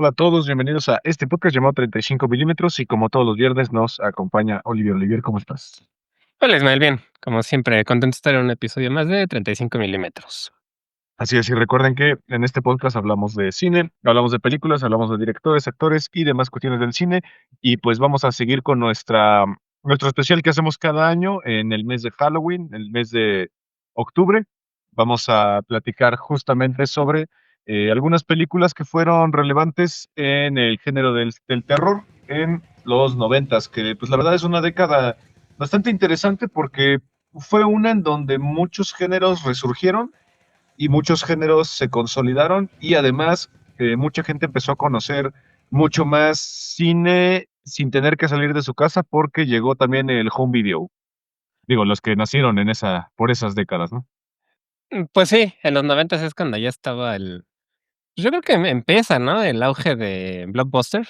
Hola a todos, bienvenidos a este podcast llamado 35 milímetros y como todos los viernes nos acompaña Olivier. Olivier, ¿cómo estás? Hola Ismael, bien, como siempre, contento de estar en un episodio más de 35 milímetros. Así es, y recuerden que en este podcast hablamos de cine, hablamos de películas, hablamos de directores, actores y demás cuestiones del cine y pues vamos a seguir con nuestro especial que hacemos cada año en el mes de Halloween, el mes de octubre. Vamos a platicar justamente sobre algunas películas que fueron relevantes en el género del terror en los noventas, que pues la verdad es una década bastante interesante porque fue una en donde muchos géneros resurgieron y muchos géneros se consolidaron y además mucha gente empezó a conocer mucho más cine sin tener que salir de su casa porque llegó también el home video. Digo, los que nacieron por esas décadas, ¿no? Pues sí, en los 90 es cuando ya estaba yo creo que empieza, ¿no? El auge de Blockbuster.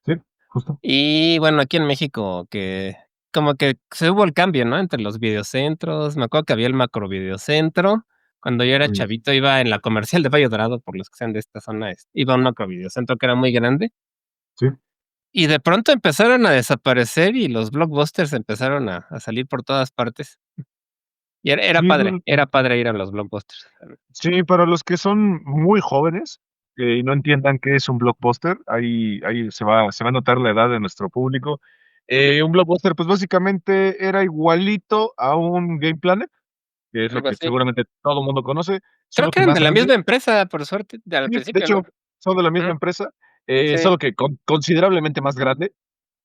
Sí, justo. Y bueno, aquí en México que como que se hubo el cambio, ¿no? Entre los videocentros. Me acuerdo que había el Macro Videocentro. Cuando yo era Muy bien. chavito iba en la comercial de Valle Dorado, por los que sean de esta zona, iba a un Macro Videocentro que era muy grande. Sí. Y de pronto empezaron a desaparecer y los blockbusters empezaron a salir por todas partes. Y Sí, era padre ir a los blockbusters. sí, para los que son muy jóvenes y no entiendan qué es un blockbuster, ahí se va a notar la edad de nuestro público. Un blockbuster, pues básicamente era igualito a un Game Planet, que es lo Algo que así. seguramente todo el mundo conoce, Creo solo que que eran más de la grande. misma empresa, por suerte, al Sí, de principio, ¿no? hecho, son de la misma Ujú, empresa, sí, solo que considerablemente más grande,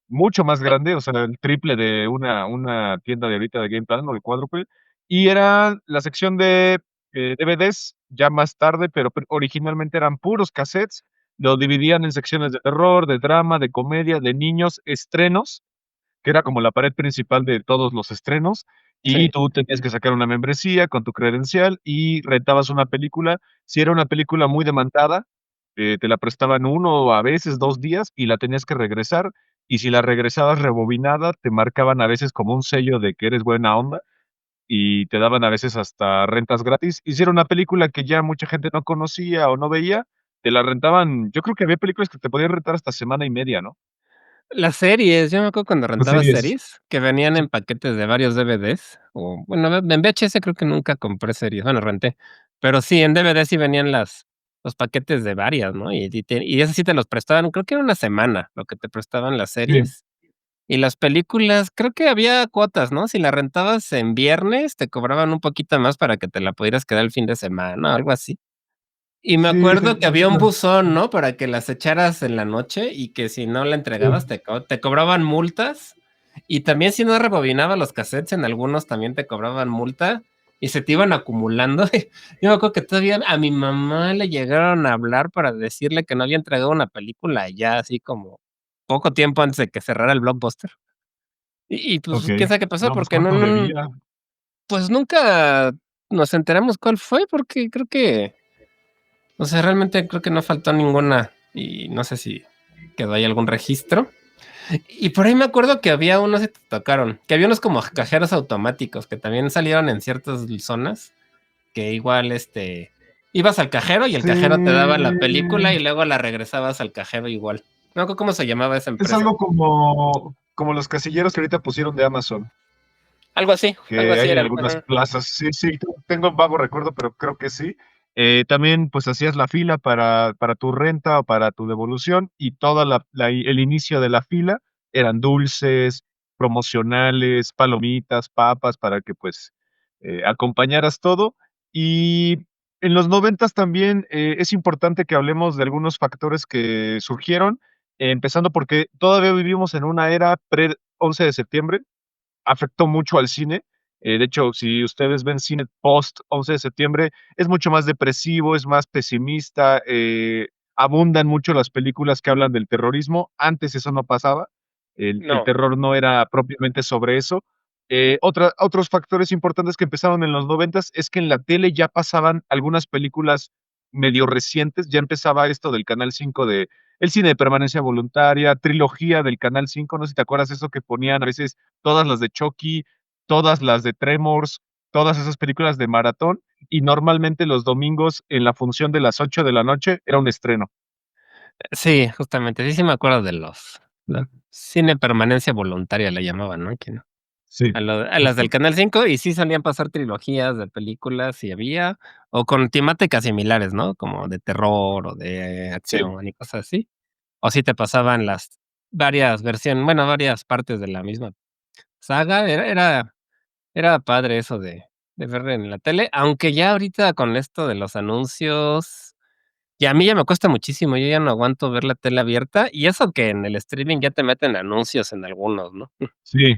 mucho más grande, o sea, el triple de una tienda de ahorita de Game Plan o de Cuádruple, y era la sección de DVDs ya más tarde, pero originalmente eran puros cassettes, lo dividían en secciones de terror, de drama, de comedia, de niños, estrenos, que era como la pared principal de todos los estrenos, y sí. tú tenías que sacar una membresía con tu credencial y rentabas una película. Si era una película muy demandada, te la prestaban 1 o a veces 2 días y la tenías que regresar, y si la regresabas rebobinada, te marcaban a veces como un sello de que eres buena onda, y te daban a veces hasta rentas gratis. Y si era una película que ya mucha gente no conocía o no veía, te la rentaban. Yo creo que había películas que te podían rentar hasta semana y media, ¿no? Las series, yo me acuerdo cuando Las rentaba series. series, que venían Sí, en paquetes de varios DVDs, o bueno, en VHS creo que nunca compré series, bueno, renté, pero sí, en DVD sí venían los paquetes de varias, ¿no? Y esos sí te los prestaban, creo que era una semana lo que te prestaban las sí, series. Y las películas, creo que había cuotas, ¿no? Si la rentabas en viernes, te cobraban un poquito más para que te la pudieras quedar el fin de semana, algo así. Y me sí, acuerdo que había definitivamente. un buzón, ¿no? Para que las echaras en la noche y que si no la entregabas Sí. te cobraban multas. Y también si no rebobinabas los cassettes, en algunos también te cobraban multa y se te iban acumulando. Yo me acuerdo que todavía a mi mamá le llegaron a hablar para decirle que no había entregado una película ya así como poco tiempo antes de que cerrara el Blockbuster. Pues, quién Okey. sabe qué pasó, No, pues, porque ¿cuánto debía? pues nunca nos enteramos cuál fue, porque creo que o sea, realmente creo que no faltó ninguna y no sé si quedó ahí algún registro. Y por ahí me acuerdo que había unos que te tocaron, que había unos como cajeros automáticos que también salieron en ciertas zonas, que igual ibas al cajero y el Sí, cajero te daba la película y luego la regresabas al cajero igual. No me acuerdo cómo se llamaba esa es empresa. algo como los casilleros que ahorita pusieron de Amazon, Algo que así hay en eran. algunas Ajá. plazas. Sí, sí, tengo un vago recuerdo, pero creo que sí. También, pues, hacías la fila para tu renta o para tu devolución, y toda el inicio de la fila eran dulces, promocionales, palomitas, papas, para que, pues, acompañaras todo. Y en los noventas también, es importante que hablemos de algunos factores que surgieron, empezando porque todavía vivimos en una era pre-11 de septiembre, afectó mucho al cine. De hecho, si ustedes ven cine post 11 de septiembre, es mucho más depresivo, es más pesimista, abundan mucho las películas que hablan del terrorismo. Antes eso no pasaba, el No, terror no era propiamente sobre eso. Otros factores importantes que empezaron en los noventas es que en la tele ya pasaban algunas películas medio recientes, ya empezaba esto del Canal 5 de el cine de permanencia voluntaria, trilogía del Canal 5, no sé si te acuerdas eso que ponían a veces todas las de Chucky, todas las de Tremors, todas esas películas de maratón, y normalmente los domingos en la función de las 8 de la noche era un estreno. Sí, justamente, sí, sí me acuerdo de la cine permanencia voluntaria le llamaban, ¿no? Que Sí, a las del justo. Canal 5 y sí solían pasar trilogías de películas, si había, o con temáticas similares, ¿no? Como de terror o de Sí, acción y cosas así. O si te pasaban las varias versiones, bueno, varias partes de la misma saga, era padre eso de ver en la tele, aunque ya ahorita con esto de los anuncios, y a mí ya me cuesta muchísimo, yo ya no aguanto ver la tele abierta, y eso que en el streaming ya te meten anuncios en algunos, ¿no? sí.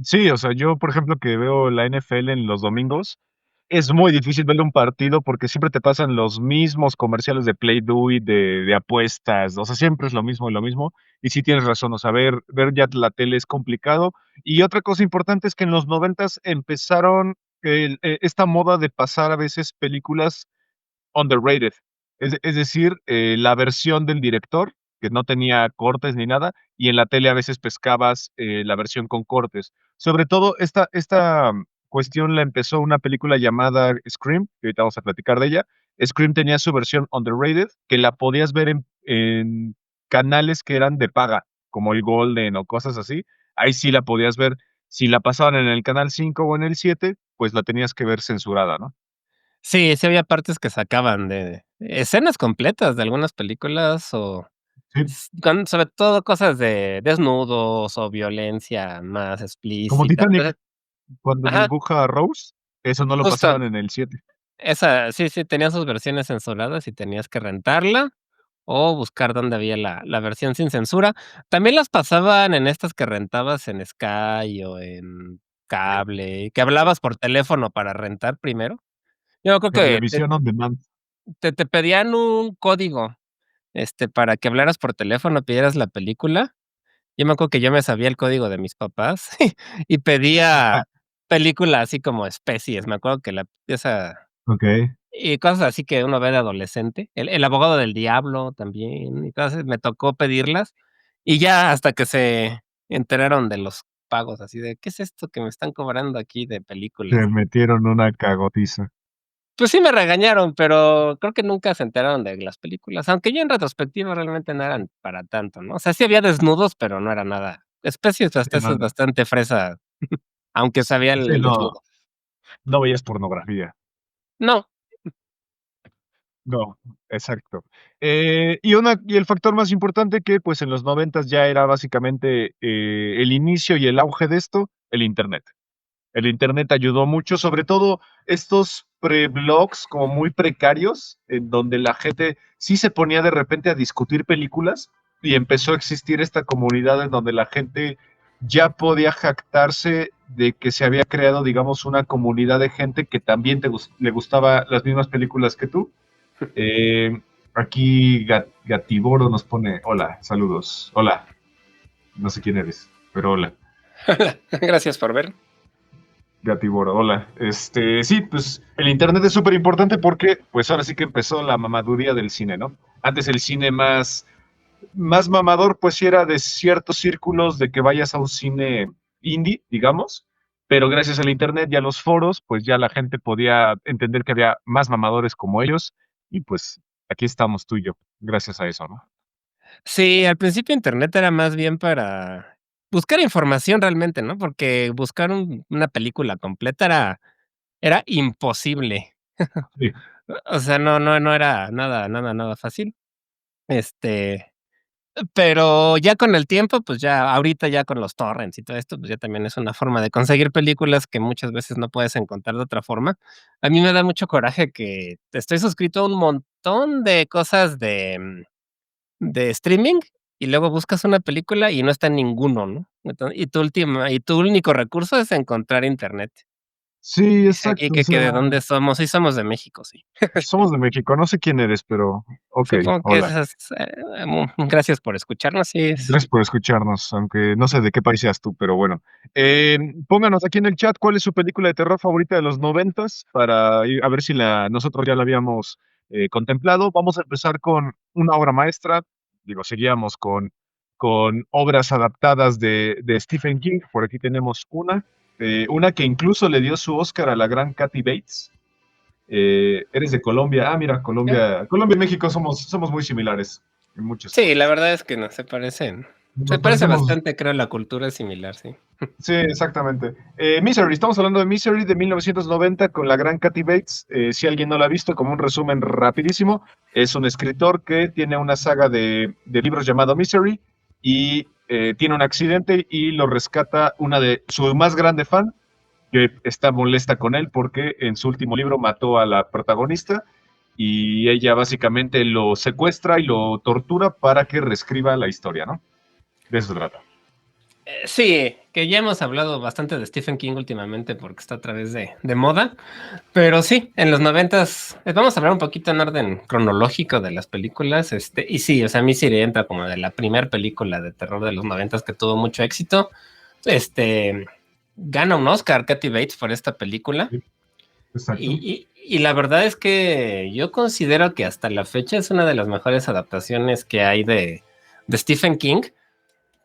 Sí, o sea, yo, por ejemplo, que veo la NFL en los domingos, es muy difícil verle un partido porque siempre te pasan los mismos comerciales de Play Do It, de apuestas, o sea, siempre es lo mismo y lo mismo. Y sí tienes razón, o sea, ver ya la tele es complicado. Y otra cosa importante es que en los noventas empezaron esta moda de pasar a veces películas underrated. Es decir, la versión del director, que no tenía cortes ni nada, y en la tele a veces pescabas, la versión con cortes. Sobre todo, esta cuestión la empezó una película llamada Scream, que ahorita vamos a platicar de ella. Scream tenía su versión underrated, que la podías ver en canales que eran de paga, como el Golden o cosas así. Ahí sí la podías ver. Si la pasaban en el canal 5 o en el 7, pues la tenías que ver censurada, ¿no? Sí, sí había partes que sacaban de escenas completas de algunas películas o Sí. con sobre todo cosas de desnudos o violencia más Como explícita, Titanic. pues Cuando ajá, dibuja a Rose, eso no lo justo, pasaban en el 7. esa sí, sí, tenía sus versiones censuradas y tenías que rentarla o buscar dónde había la versión sin censura. También las pasaban en estas que rentabas en Sky o en cable, que hablabas por teléfono para rentar primero. Yo creo que Cablevisión on demand. te pedían un código, para que hablaras por teléfono, pidieras la película. Yo me acuerdo que yo me sabía el código de mis papás y pedía película así como especies. Me acuerdo que la esa Okey, y cosas así que uno ve de adolescente. El abogado del diablo también, y entonces me tocó pedirlas, y ya hasta que se enteraron de los pagos, así de: "¿Qué es esto que me están cobrando aquí de te películas?". metieron una cagotiza. Pues sí me regañaron, pero creo que nunca se enteraron de las películas, aunque ya en retrospectiva realmente no eran para tanto, ¿no? O sea, sí había desnudos, pero no era nada especies hasta Sí, eso no, es bastante fresa, aunque sabía sí, el no, desnudo. no veías pornografía. No, No, exacto. Y el factor más importante que, pues, en los noventas ya era básicamente, el inicio y el auge de esto, el Internet. El Internet ayudó mucho, sobre todo estos pre-blogs como muy precarios, en donde la gente sí se ponía de repente a discutir películas y empezó a existir esta comunidad en donde la gente ya podía jactarse de que se había creado, digamos, una comunidad de gente que también le gustaba las mismas películas que tú. Eh, Aquí Gatiboro nos pone, hola, saludos, hola, no sé quién eres, pero hola. gracias por ver. Gatiboro, hola. Sí, pues el internet es súper importante porque, pues ahora sí que empezó la mamaduría del cine, ¿no? Antes el cine más mamador, pues sí era de ciertos círculos de que vayas a un cine indie, digamos, pero gracias al internet y a los foros, pues ya la gente podía entender que había más mamadores como ellos y pues aquí estamos tú y yo, gracias a eso, ¿no? Sí, al principio Internet era más bien para buscar información realmente, ¿no? Porque buscar una película completa era imposible. Sí, O sea, no era nada fácil. Este, pero ya con el tiempo, pues ya ahorita ya con los torrents y todo esto, pues ya también es una forma de conseguir películas que muchas veces no puedes encontrar de otra forma. A mí me da mucho coraje que estoy suscrito a un montón de cosas de streaming, y luego buscas una película y no está en ninguno, ¿no? Y tu único recurso es encontrar Internet. sí, Dice aquí exacto, o que sea, de dónde somos, sí somos de México, sí. somos de México, no sé quién eres, pero ok, Supongo que hola. esas, gracias por escucharnos, sí es Gracias por escucharnos, aunque no sé de qué país seas tú, pero bueno. Pónganos aquí en el chat cuál es su película de terror favorita de los noventas para a ver si nosotros ya la habíamos contemplado. Vamos a empezar con una obra maestra. Digo, seguíamos con obras adaptadas de Stephen King. Por aquí tenemos una que incluso le dio su Oscar a la gran Kathy Bates. Eres de Colombia. Ah, mira, ya. Colombia y México somos muy similares. en muchas Sí, la cosas. verdad es que no, se parecen. Se Nos parece parecemos. bastante, creo, la cultura es similar, sí. Sí, exactamente. Misery, estamos hablando de Misery de 1990 con la gran Kathy Bates. Si alguien no la ha visto, como un resumen rapidísimo, es un escritor que tiene una saga de libros llamado Misery y tiene un accidente y lo rescata una de su más grande fan, que está molesta con él porque en su último libro mató a la protagonista y ella básicamente lo secuestra y lo tortura para que reescriba la historia, ¿no? De eso se trata. Sí, que ya hemos hablado bastante de Stephen King últimamente porque está a través de moda, pero sí, en los noventas, vamos a hablar un poquito en orden cronológico de las películas, y sí, o sea, a mí sí entra como de la primera película de terror de los noventas que tuvo mucho éxito, este, gana un Oscar Kathy Bates por esta película, Sí, exacto. y la verdad es que yo considero que hasta la fecha es una de las mejores adaptaciones que hay de Stephen King,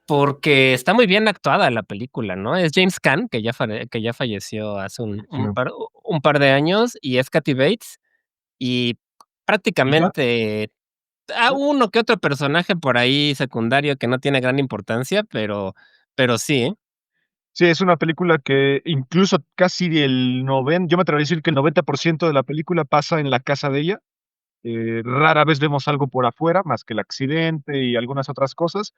porque está muy bien actuada la película, ¿no? Es James Caan, que ya falleció hace Sí. un par de años, y es Kathy Bates, y ¿Y ya? prácticamente uno que otro personaje por ahí secundario que no tiene gran importancia, pero sí, ¿eh? Sí, es una película que incluso casi yo me atrevería a decir que el 90% de la película pasa en la casa de ella. Rara vez vemos algo por afuera, más que el accidente y algunas otras cosas.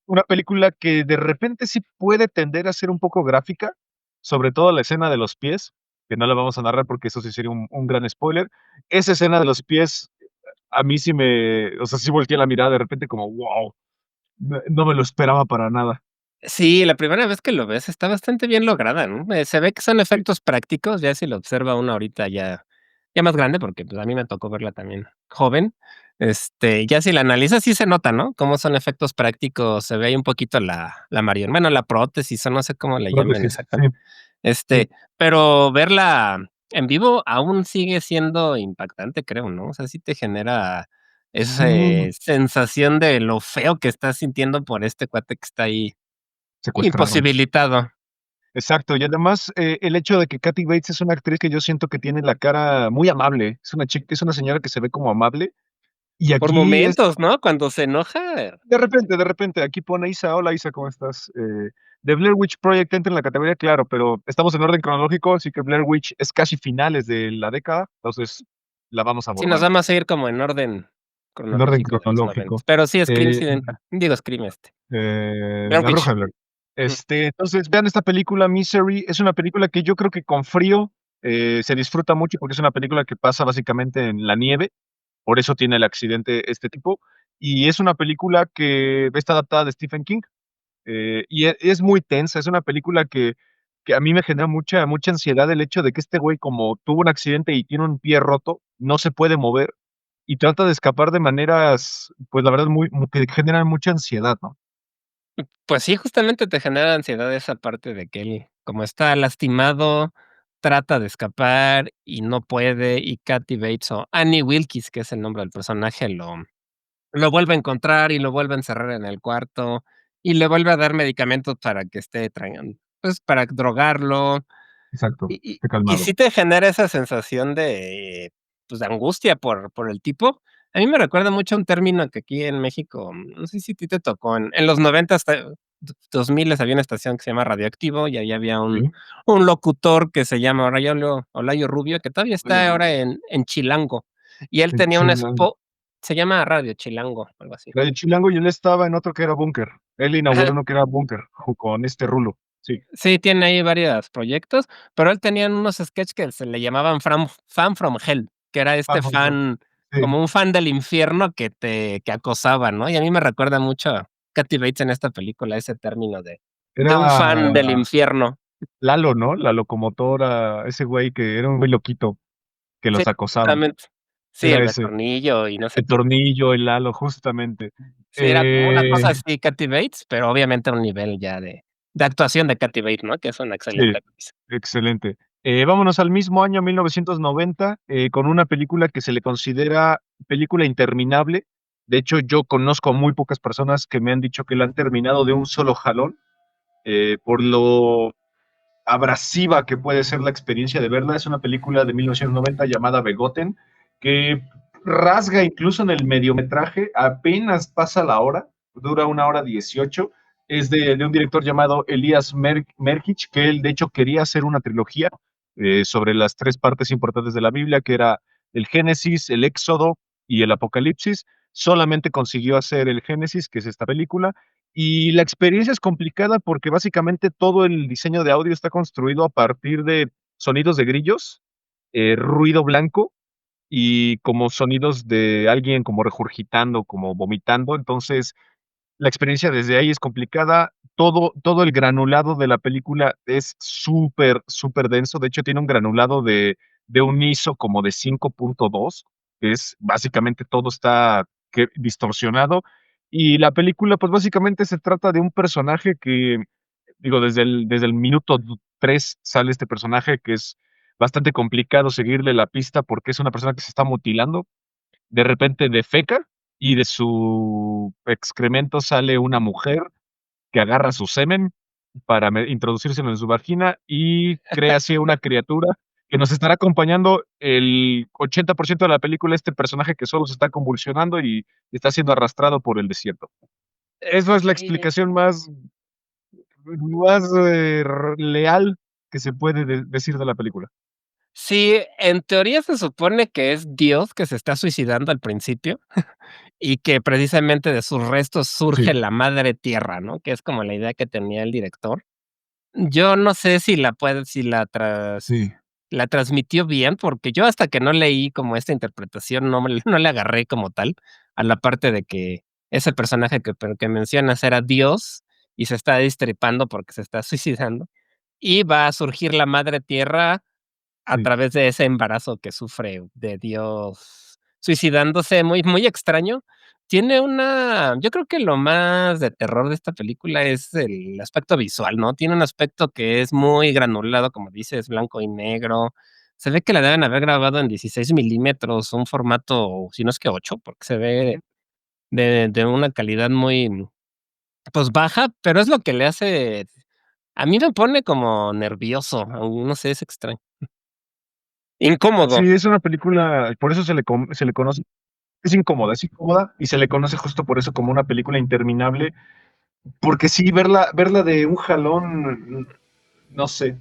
Una película que de repente sí puede tender a ser un poco gráfica, sobre todo la escena de los pies, que no la vamos a narrar porque eso sí sería un gran spoiler. Esa escena de los pies, a mí sí o sea, sí volteé la mirada de repente como, wow, no me lo esperaba para nada. Sí, la primera vez que lo ves está bastante bien lograda, ¿no? Se ve que son Sí, efectos prácticos, ya si lo observa uno ahorita ya más grande, porque, pues, a mí me tocó verla también joven, ya si la analizas sí se nota, ¿no? Cómo son efectos prácticos, se ve ahí un poquito la bueno, la prótesis, o no sé cómo le llamen prótesis, sí, exactamente, sí. pero verla en vivo aún sigue siendo impactante, creo, ¿no? O sea, sí te genera esa Sí, sensación de lo feo que estás sintiendo por este cuate que está ahí secuestrado. imposibilitado. Exacto, y además, el hecho de que Kathy Bates es una actriz que yo siento que tiene la cara muy amable, es una señora que se ve como amable, y Por aquí es momentos, ¿no? Cuando se enoja. de repente, aquí pone Isa, hola Isa, ¿cómo estás? The Blair Witch Project entra en la categoría, claro, pero estamos en orden cronológico, así que Blair Witch es casi finales de la década, entonces la vamos Sí, nos abordando, vamos a ir como en orden en orden cronológico de los 90. cronológico. Pero sí, Scream Eh, sí entra. Digo, Scream, Blair La Witch. Bruja de Blair. Ujú. Entonces, vean esta película, Misery. Es una película que yo creo que con frío se disfruta mucho porque es una película que pasa básicamente en la nieve, por eso tiene el accidente este tipo. Y es una película que está adaptada de Stephen King y es muy tensa. Es una película que a mí me genera mucha ansiedad el hecho de que este güey, como tuvo un accidente y tiene un pie roto, no se puede mover y trata de escapar de maneras, pues la verdad, que generan mucha ansiedad, ¿no? Pues sí, justamente te genera ansiedad esa parte de que él, como está lastimado, trata de escapar y no puede, y Kathy Bates o Annie Wilkes, que es el nombre del personaje, lo vuelve a encontrar y lo vuelve a encerrar en el cuarto, y le vuelve a dar medicamentos para que esté pues, para drogarlo. Exacto, Y esté sí calmado. te genera esa sensación de, pues, de angustia por el tipo. A mí me recuerda mucho a un término que aquí en México, no sé si a ti te tocó, en los 90 dos miles había una estación que se llama Radioactivo, y ahí había Sí, un locutor que se llama Olayo Rubio, que todavía Mario está ahora Rubio. en Chilango, y él En tenía un Chilango. se llama Radio Chilango, algo así. Era de Chilango y él estaba en otro que era Búnker. Él inauguró Ajá. uno que era Búnker, con este Rulo. Sí. Sí, tiene ahí varios proyectos, pero él tenía unos sketches que se le llamaban Fan from Hell, que era este Vamos, bro. fan, Sí. como un fan del infierno que acosaba, ¿no? Y a mí me recuerda mucho a Kathy Bates en esta película, ese término de un fan del Era infierno. Lalo, ¿no? La locomotora, ese güey que era un güey loquito que Sí, los acosaba. exactamente. Sí, Era el ese. Betornillo y no sé El qué. Tornillo, el Lalo, justamente. Sí, era como una Eh, cosa así, Kathy Bates, pero obviamente a un nivel ya de actuación de Kathy Bates, ¿no? Que es una sí, excelente actriz. excelente. Vámonos al mismo año, 1990, con una película que se le considera película interminable. De hecho, yo conozco a muy pocas personas que me han dicho que la han terminado de un solo jalón, por lo abrasiva que puede ser la experiencia de verla. Es una película de 1990 llamada Begotten, que rasga incluso en el mediometraje, apenas pasa la hora, dura 1 hora 18. Es de un director llamado Elías Merhich, que él de hecho quería hacer una trilogía sobre las tres partes importantes de la Biblia, que era el Génesis, el Éxodo y el Apocalipsis. Solamente consiguió hacer el Génesis, que es esta película, y la experiencia es complicada porque básicamente todo el diseño de audio está construido a partir de sonidos de grillos, ruido blanco y como sonidos de alguien como regurgitando, como vomitando. Entonces, la experiencia desde ahí es complicada. Todo el granulado de la película es súper, súper denso. De hecho, tiene un granulado de un ISO como de 5.2, que es básicamente todo está distorsionado. Y la película, pues básicamente se trata de un personaje que, digo, desde el minuto 3 sale este personaje que es bastante complicado seguirle la pista porque es una persona que se está mutilando, de repente defeca y de su excremento sale una mujer que agarra su semen para introducírselo en su vagina y crea así una criatura que nos estará acompañando el 80% de la película, este personaje que solo se está convulsionando y está siendo arrastrado por el desierto. Eso es la explicación más leal que se puede decir de la película. Sí, en teoría se supone que es Dios que se está suicidando al principio y que precisamente de sus restos surge Sí, la madre tierra, ¿no? Que es como la idea que tenía el director. Yo no sé si sí. la transmitió bien, porque yo hasta que no leí como esta interpretación no le agarré como tal a la parte de que ese personaje que mencionas era Dios y se está destripando porque se está suicidando, y va a surgir la madre tierra a Sí. través de ese embarazo que sufre de Dios suicidándose, muy extraño. Tiene una yo creo que lo más de terror de esta película es el aspecto visual, ¿no? Tiene un aspecto que es muy granulado, como dices, blanco y negro. Se ve que la deben haber grabado en 16 milímetros, un formato, si no es que 8 porque se ve Ujú. de una calidad muy, pues, baja, pero es lo que le hace a mí me pone como nervioso, no sé, es extraño. Incómodo. Sí, es una película, por eso se le conoce, es incómoda y se le conoce justo por eso como una película interminable, porque sí, verla de un jalón, no sé,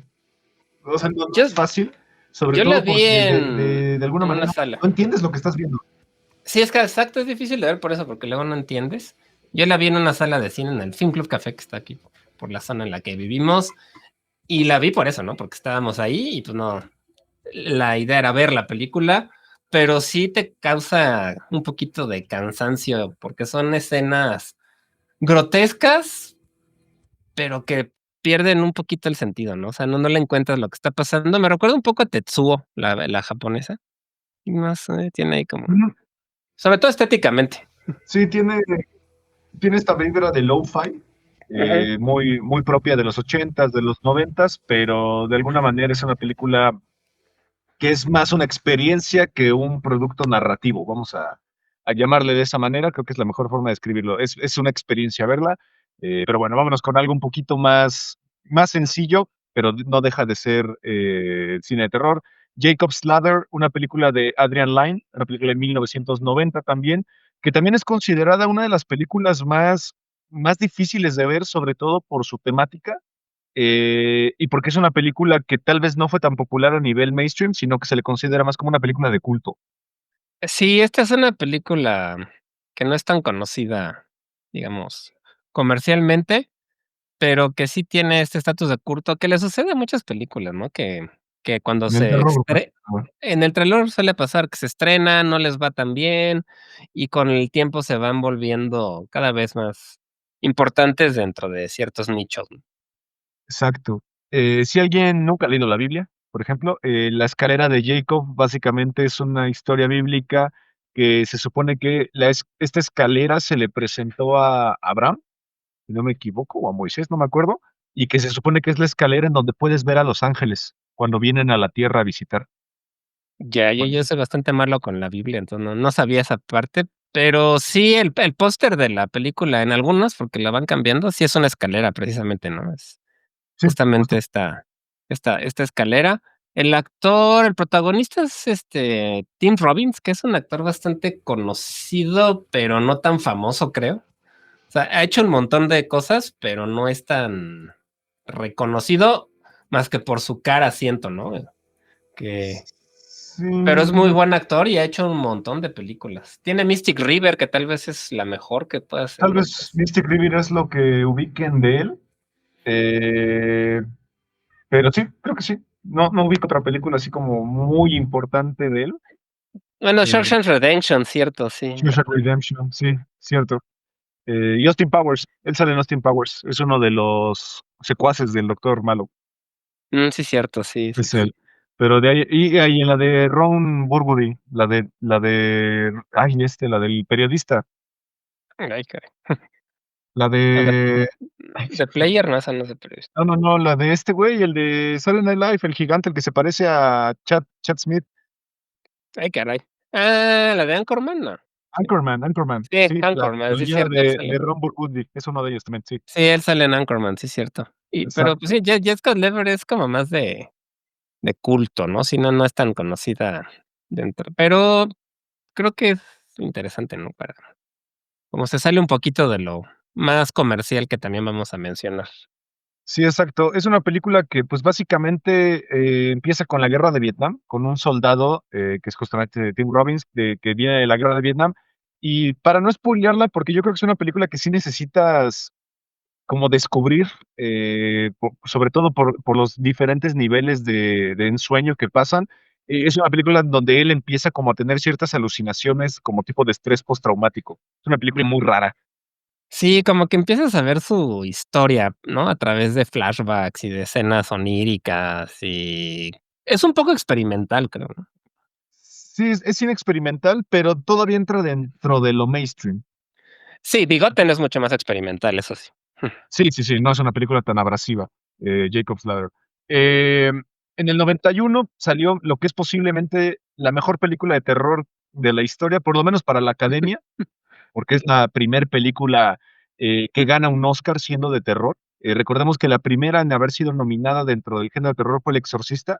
o sea, no Yo es fácil, sobre yo la todo vi porque de alguna en una manera sala. no entiendes lo que estás viendo. Sí, es que exacto, es difícil de ver por eso, porque luego no entiendes. Yo la vi en una sala de cine en el Film Club Café, que está aquí por la zona en la que vivimos, y la vi por eso, ¿no? Porque estábamos ahí y, pues, no, la idea era ver la película, pero sí te causa un poquito de cansancio, porque son escenas grotescas, pero que pierden un poquito el sentido, ¿no? O sea, no le encuentras lo que está pasando. Me recuerda un poco a Tetsuo, la japonesa, y más, tiene ahí como Ujú. sobre todo estéticamente. Sí, tiene esta vibra de lo-fi, Ajá. muy, muy propia de los 80s, de los 90s, pero de alguna manera es una película que es más una experiencia que un producto narrativo. Vamos a llamarle de esa manera, creo que es la mejor forma de describirlo. Es una experiencia verla, pero bueno, vámonos con algo un poquito más sencillo, pero no deja de ser cine de terror. Jacob's Ladder, una película de Adrian Lyne, una película de 1990 también, que también es considerada una de las películas más difíciles de ver, sobre todo por su temática, y porque es una película que tal vez no fue tan popular a nivel mainstream, sino que se le considera más como una película de culto. Sí, esta es una película que no es tan conocida, digamos, comercialmente, pero que sí tiene este estatus de culto, que le sucede a muchas películas, ¿no? Que cuando En el se terror, pues. Ah, en el trailer suele pasar que se estrenan, no les va tan bien, y con el tiempo se van volviendo cada vez más importantes dentro de ciertos nichos, ¿no? exacto. Si alguien nunca ha leído la Biblia, por ejemplo, la escalera de Jacob básicamente es una historia bíblica que se supone que esta escalera se le presentó a Abraham, si no me equivoco, o a Moisés, no me acuerdo, y que se supone que es la escalera en donde puedes ver a los ángeles cuando vienen a la tierra a visitar. Ya, Bueno, yo soy bastante malo con la Biblia, entonces no sabía esa parte, pero sí, el póster de la película en algunos, porque la van cambiando, sí es una escalera precisamente, ¿no? Es sí, justamente justo. esta escalera. El protagonista es Tim Robbins, que es un actor bastante conocido, pero no tan famoso, creo. O sea, ha hecho un montón de cosas, pero no es tan reconocido más que por su cara, siento, ¿no? Que, Sí, pero es muy buen actor y ha hecho un montón de películas. Tiene Mystic River, que tal vez es la mejor que puede hacer, tal ¿no? vez Mystic River es lo que ubiquen de él. eh, pero sí, creo que sí. No ubico otra película así como muy importante de él. Bueno, Eh, Shawshank Redemption, cierto, sí. Shawshank Redemption, sí, cierto. Y Austin Powers, él sale en Austin Powers, es uno de los secuaces del Doctor Malo, Sí, cierto, sí, sí, es sí. él. Pero de ahí, y ahí en la de Ron Burgundy, la del periodista, Ay, caray. la Ah, de, ay, The Player, no, esa no es de periodista. no, la de este güey, el de Saturday Night Live, el gigante, el que se parece a Chad Smith, Ay, caray. Ah, la de Anchorman, no. Sí, Anchorman, sí, sí, Anchorman, la sí, villana cierto, él de sale. Ron Burgundy, es uno de ellos también, sí, Sí, él sale en Anchorman, sí, cierto. Pero, pues exacto. sí, Jessica Lever es como más de culto, ¿no? Si no, no es tan conocida dentro, pero creo que es interesante, ¿no? Para como se sale un poquito de lo más comercial que también vamos a mencionar. Sí, exacto. Es una película que, pues, básicamente, empieza con la guerra de Vietnam, con un soldado, que es justamente Tim Robbins, que viene de la guerra de Vietnam. Y para no spoilearla, porque yo creo que es una película que sí necesitas como descubrir, sobre todo por los diferentes niveles de ensueño que pasan. Es una película en donde él empieza como a tener ciertas alucinaciones como tipo de estrés postraumático. Es una película muy rara. Sí, como que empiezas a ver su historia, ¿no? A través de flashbacks y de escenas oníricas, y es un poco experimental, creo, ¿no? Sí, es cine experimental, pero todavía entra dentro de lo mainstream. Sí, Bigoten es mucho más experimental, eso sí. Sí, sí, sí, no es una película tan abrasiva, Jacob's Ladder. En el 91 salió lo que es posiblemente la mejor película de terror de la historia, por lo menos para la Academia, porque es la primer película, que gana un Oscar siendo de terror. Recordemos que la primera en haber sido nominada dentro del género de terror fue El Exorcista,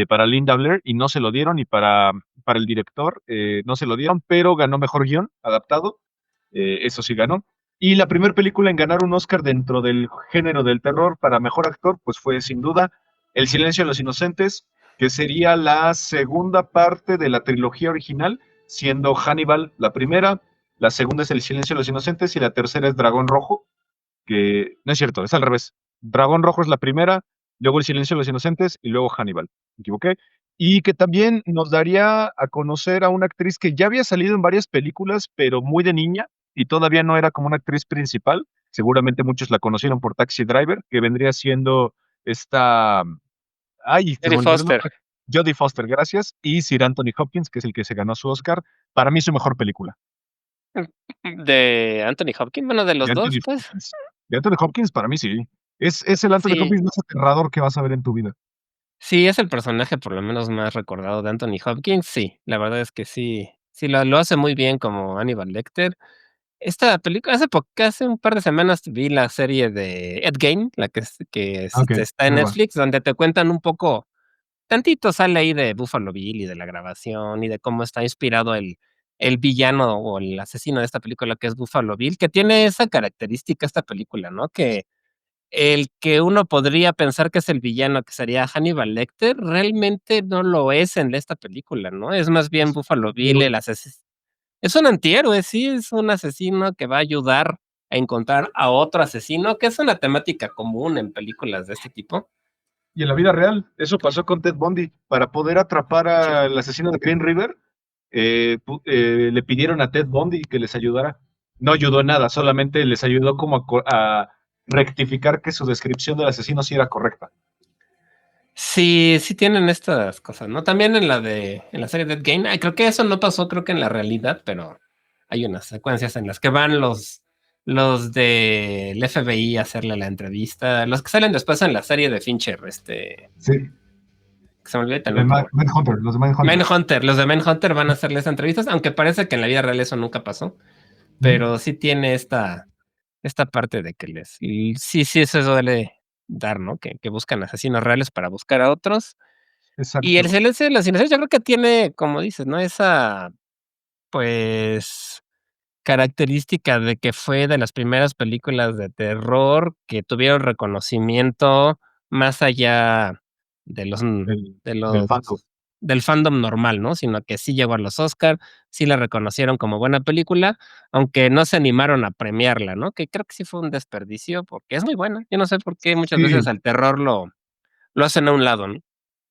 para Linda Blair, y no se lo dieron, y para el director, no se lo dieron, pero ganó mejor guión adaptado, eso sí ganó. Y la primera película en ganar un Oscar dentro del género del terror para mejor actor, pues fue sin duda El Silencio de los Inocentes, que sería la segunda parte de la trilogía original, siendo Hannibal la primera, la segunda es El Silencio de los Inocentes y la tercera es Dragón Rojo, que no es cierto, es al revés. Dragón Rojo es la primera, luego El Silencio de los Inocentes y luego Hannibal. Me equivoqué. Y que también nos daría a conocer a una actriz que ya había salido en varias películas, pero muy de niña y todavía no era como una actriz principal. Seguramente muchos la conocieron por Taxi Driver, que vendría siendo esta, ay, se Jodie me olvidó el Foster. nombre. Jodie Foster, gracias, y Sir Anthony Hopkins, que es el que se ganó su Oscar. Para mí su mejor película. ¿De Anthony Hopkins? Bueno, de De los Anthony 2, pues. Hopkins. De Anthony Hopkins, para mí sí. Es el Anthony Sí, Hopkins más aterrador que vas a ver en tu vida. sí, es el personaje por lo menos más recordado de Anthony Hopkins, sí, la verdad es que sí, sí lo hace muy bien como Hannibal Lecter. Esta película hace un par de semanas vi la serie de Ed Gein, la Ah, okey, está en nueva. Netflix, donde te cuentan un poco tantito sale ahí de Buffalo Bill y de la grabación y de cómo está inspirado el villano o el asesino de esta película, que es Buffalo Bill, que tiene esa característica esta película, ¿no? Que el que uno podría pensar que es el villano, que sería Hannibal Lecter, realmente no lo es en esta película, ¿no? Es más bien Es Buffalo un Bill héroe. el asesino. Es un antihéroe, sí, es un asesino que va a ayudar a encontrar a otro asesino, que es una temática común en películas de este tipo. Y en la vida real, eso pasó con Ted Bundy. Para poder atrapar Cierto. al asesino de Green River, le pidieron a Ted Bundy que les ayudara. No ayudó en nada, solamente les ayudó como a rectificar que su descripción del asesino sí era correcta. Sí, sí tienen estas cosas, ¿no? También en la serie Dead Game, ay, creo que eso no pasó, creo que en la realidad, pero hay unas secuencias en las que van los del FBI a hacerle la entrevista, los que salen después en la serie de Fincher, Sí, que se me olvida de también cómo. Manhunter, los de Manhunter. Manhunter, los de Manhunter van a hacerles entrevistas, aunque parece que en la vida real eso nunca pasó, Ujú. pero sí tiene esta parte de que sí, sí, eso suele dar, ¿no? Que buscan asesinos reales para buscar a otros. Y El Exacto. silencio de los inocentes yo creo que tiene, como dices, ¿no? Esa, pues, característica de que fue de las primeras películas de terror que tuvieron reconocimiento más allá de los de Del Funko. los del fandom normal, ¿no? Sino que sí llegó a los Oscar, sí la reconocieron como buena película, aunque no se animaron a premiarla, ¿no? Que creo que sí fue un desperdicio, porque es muy buena. Yo no sé por qué muchas veces Sí. al terror lo hacen a un lado, ¿no?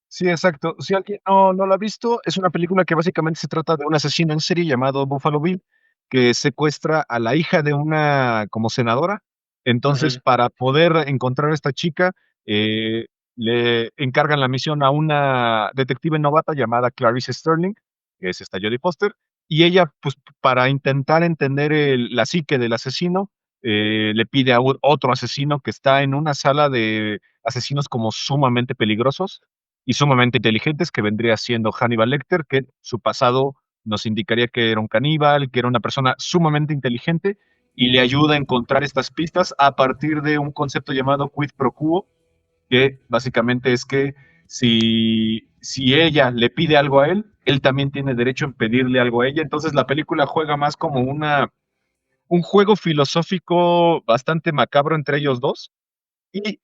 Sí, exacto. Si alguien no la ha visto, es una película que básicamente se trata de un asesino en serie llamado Buffalo Bill, que secuestra a la hija de una como senadora. Entonces, Ujú. para poder encontrar a esta chica, eh, le encargan la misión a una detective novata llamada Clarice Sterling, que es esta Jodie Foster, y ella, pues, para intentar entender la psique del asesino, le pide a otro asesino que está en una sala de asesinos como sumamente peligrosos y sumamente inteligentes, que vendría siendo Hannibal Lecter, que su pasado nos indicaría que era un caníbal, que era una persona sumamente inteligente, y le ayuda a encontrar estas pistas a partir de un concepto llamado quid pro quo, que básicamente es que si ella le pide algo a él también tiene derecho en pedirle algo a ella. Entonces la película juega más como un juego filosófico bastante macabro entre ellos dos. Y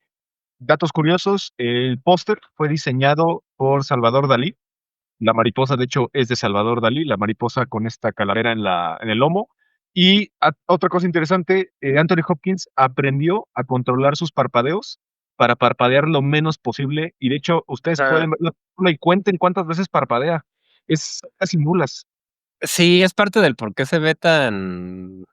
datos curiosos, el póster fue diseñado por Salvador Dalí. La mariposa, de hecho, es de Salvador Dalí, la mariposa con esta calavera en el lomo. Y otra cosa interesante, Anthony Hopkins aprendió a controlar sus parpadeos para parpadear lo menos posible. Y de hecho, ustedes Ah, pueden ver la película y cuenten cuántas veces parpadea. Es casi nulas, sí, es parte del por qué se ve tan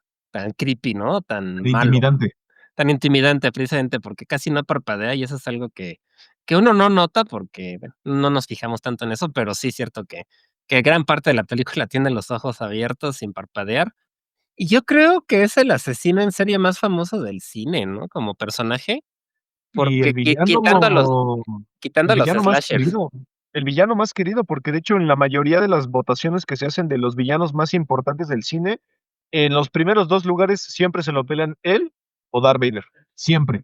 creepy, ¿no? Tan malo. intimidante. Tan intimidante, precisamente, porque casi no parpadea, y eso es algo que uno no nota porque, bueno, no nos fijamos tanto en eso, pero sí es cierto que gran parte de la película tiene los ojos abiertos sin parpadear. Y yo creo que es el asesino en serie más famoso del cine, ¿no? Como personaje, Y porque quitando el a los villano más slashers. querido, el villano más querido, porque de hecho en la mayoría de las votaciones que se hacen de los villanos más importantes del cine, en los primeros 2 lugares siempre se lo pelean él o Darth Vader, siempre.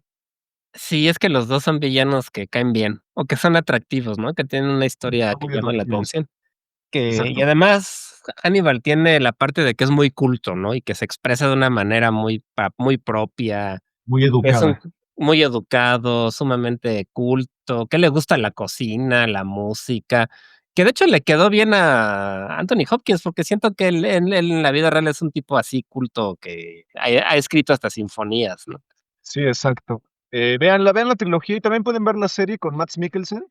Sí, es que los 2 son villanos que caen bien, o que son atractivos, ¿no? Que tienen una historia Son que muy llama la atractivos. atención. Y Exacto, además, Hannibal tiene la parte de que es muy culto, ¿no? Y que se expresa de una manera muy propia, muy es un educada. muy educado, sumamente culto, que le gusta la cocina, la música, que de hecho le quedó bien a Anthony Hopkins, porque siento que él en la vida real es un tipo así culto que ha escrito hasta sinfonías, ¿no? Sí, exacto. Vean la trilogía y también pueden ver la serie con Mads Mikkelsen,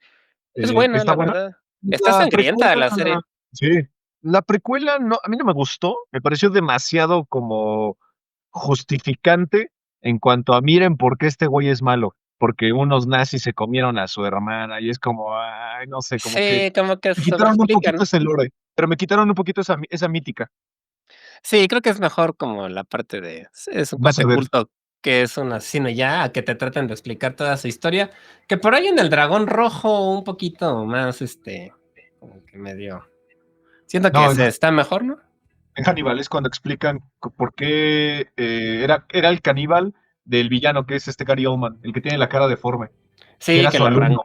Es buena, está la buena. verdad. Está La sangrienta precuela la serie. sí, la precuela no, a mí no me gustó, me pareció demasiado como justificante en cuanto a miren por qué este güey es malo, porque unos nazis se comieron a su hermana y es como, ay, no sé, como que Sí, como que me se quitaron un sobreexplica, poquito ¿no? ese lore, pero me quitaron un poquito esa mítica. Sí, creo que es mejor como la parte de sí, es un Vas a cuate ver. culto que es un asesino ya, a que te traten de explicar toda su historia, que por ahí en El Dragón Rojo un poquito más, como que medio siento que No, se está mejor, ¿no? en Hannibal es cuando explican por qué era el caníbal del villano, que es este Gary Oldman, el que tiene la cara deforme, que Sí, era que su le arran alumno.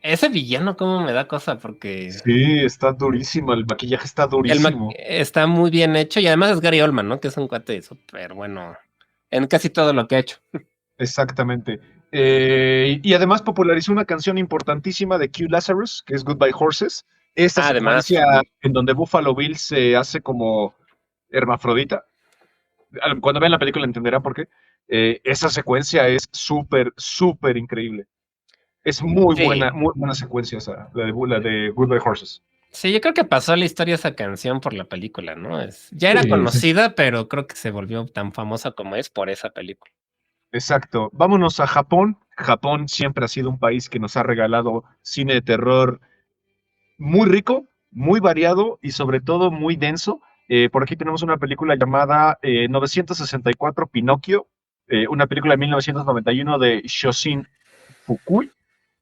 ese villano cómo me da cosa porque Sí, está durísimo, el maquillaje está durísimo. está muy bien hecho y además es Gary Oldman, ¿no? Que es un cuate súper bueno en casi todo lo que ha hecho. Exactamente. Y además popularizó una canción importantísima de Q Lazarus, que es Goodbye Horses. Esta Además, secuencia en donde Buffalo Bill se hace como hermafrodita. Cuando vean la película entenderán por qué. Esa secuencia es súper, súper increíble. Es sí. muy buena secuencia esa, la de Goodbye Horses. Sí, yo creo que pasó a la historia esa canción por la película, ¿no? Ya era Sí, sí, conocida, pero creo que se volvió tan famosa como es por esa película. exacto. Vámonos a Japón. Japón siempre ha sido un país que nos ha regalado cine de terror muy rico, muy variado y sobre todo muy denso. Por aquí tenemos una película llamada 964 Pinocchio, una película de 1991 de Shoshin Fukui,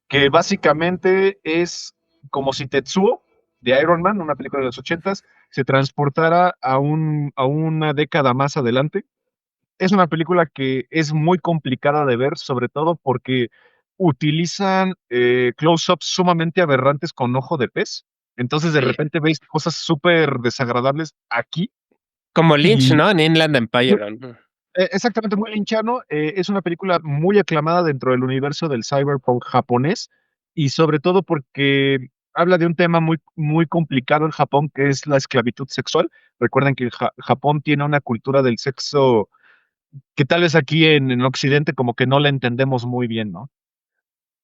que básicamente es como si Tetsuo de Iron Man, una película de los ochentas, se transportara a una década más adelante. Es una película que es muy complicada de ver, sobre todo porque utilizan close-ups sumamente aberrantes con ojo de pez. Entonces de repente veis cosas súper desagradables aquí Como Lynch, y ¿no? En Inland Empire. ¿No? exactamente muy linchano. Es una película muy aclamada dentro del universo del cyberpunk japonés y sobre todo porque habla de un tema muy, muy complicado en Japón que es la esclavitud sexual. Recuerden que Japón tiene una cultura del sexo que tal vez aquí en Occidente como que no la entendemos muy bien, ¿no?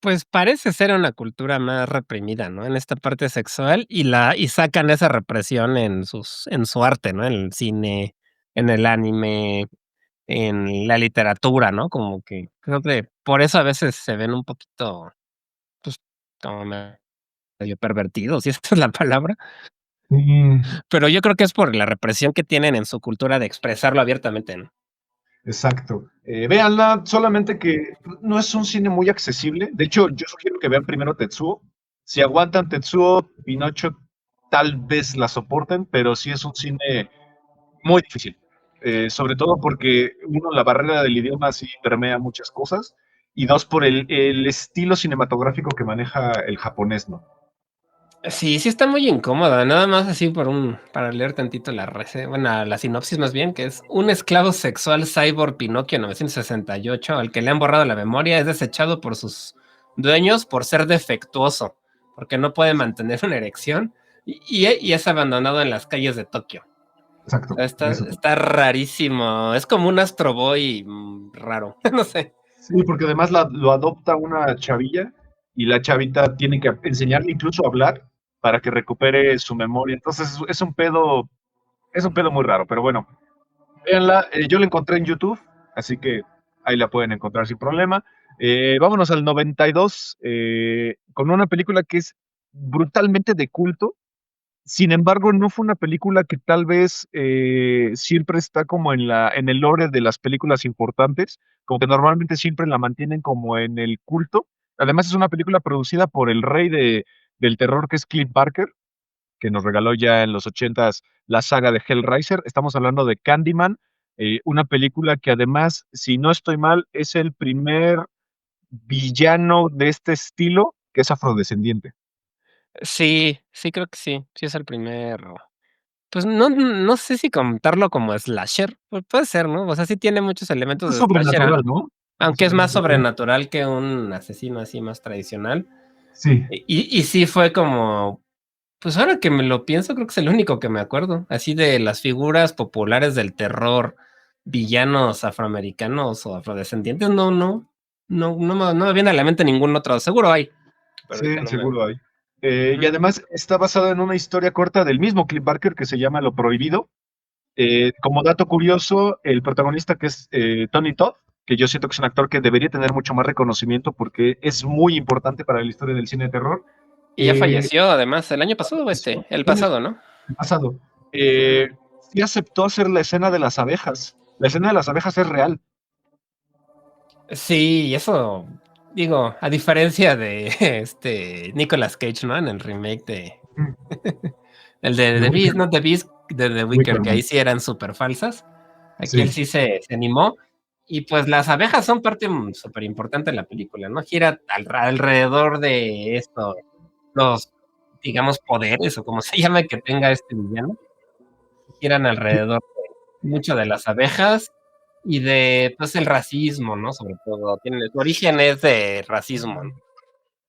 Pues parece ser una cultura más reprimida, ¿no? En esta parte sexual y sacan esa represión en su arte, ¿no? En el cine, en el anime, en la literatura, ¿no? Como que creo que por eso a veces se ven un poquito, pues, como medio pervertidos, si esta es la palabra, Sí, pero yo creo que es por la represión que tienen en su cultura de expresarlo abiertamente, ¿no? exacto. Véanla, solamente que no es un cine muy accesible. De hecho, yo sugiero que vean primero Tetsuo. Si aguantan Tetsuo, Pinocho tal vez la soporten, pero sí es un cine muy difícil. Sobre todo porque, uno, la barrera del idioma sí permea muchas cosas, y dos, por el estilo cinematográfico que maneja el japonés, ¿no? Sí, sí está muy incómoda, nada más así para leer tantito la bueno, la sinopsis más bien, que es un esclavo sexual cyborg Pinocchio 968 al que le han borrado la memoria es desechado por sus dueños por ser defectuoso, porque no puede mantener una erección y es abandonado en las calles de Tokio. O Exacto, sea, de eso. está rarísimo, es como un Astro Boy raro, no sé. Sí, porque además lo adopta una chavilla y la chavita tiene que enseñarle incluso a hablar para que recupere su memoria. Entonces es un pedo muy raro, pero bueno, véanla. Yo la encontré en YouTube, así que ahí la pueden encontrar sin problema. Vámonos al 92, con una película que es brutalmente de culto. Sin embargo, no fue una película que tal vez siempre está como en el lore de las películas importantes, como que normalmente siempre la mantienen como en el culto. Además, es una película producida por el rey del terror, que es Clint Barker, que nos regaló ya en los ochentas la saga de Hellraiser. Estamos hablando de Candyman, una película que además, si no estoy mal, es el primer villano de este estilo que es afrodescendiente. Sí, sí creo que sí, sí es el primero. Pues no sé si contarlo como slasher, pues puede ser, ¿no? O sea, sí tiene muchos elementos Es de slasher, sobrenatural, ¿no? aunque es más Sobrenatural. sobrenatural que un asesino así más tradicional. Sí. Y sí fue como, pues ahora que me lo pienso, creo que es el único que me acuerdo, así de las figuras populares del terror, villanos afroamericanos o afrodescendientes, no me viene a la mente ningún otro, seguro hay, pero Sí, ahorita no me... seguro hay. Y Ujú. además está basado en una historia corta del mismo Cliff Barker que se llama Lo Prohibido. Como dato curioso, el protagonista, que es Tony Todd, que yo siento que es un actor que debería tener mucho más reconocimiento porque es muy importante para la historia del cine de terror. Y ya eh, falleció además, el año pasado o el el año pasado, ¿no? pasado, sí aceptó hacer la escena de las abejas. La escena de las abejas es real. Sí, y eso, digo, a diferencia de Nicolas Cage, ¿no? En el remake de Mm. el de The The Beast, Wicker, no The Beast, de The Wicker, Wicker que ahí Man. sí eran súper falsas. Aquí él Sí, sí se animó. Y pues las abejas son parte súper importante de la película, ¿no? Gira alrededor de esto, los, digamos, poderes o como se llama que tenga este villano, giran alrededor mucho de las abejas y de, pues, el racismo, ¿no? Sobre todo, su origen es de racismo, ¿no?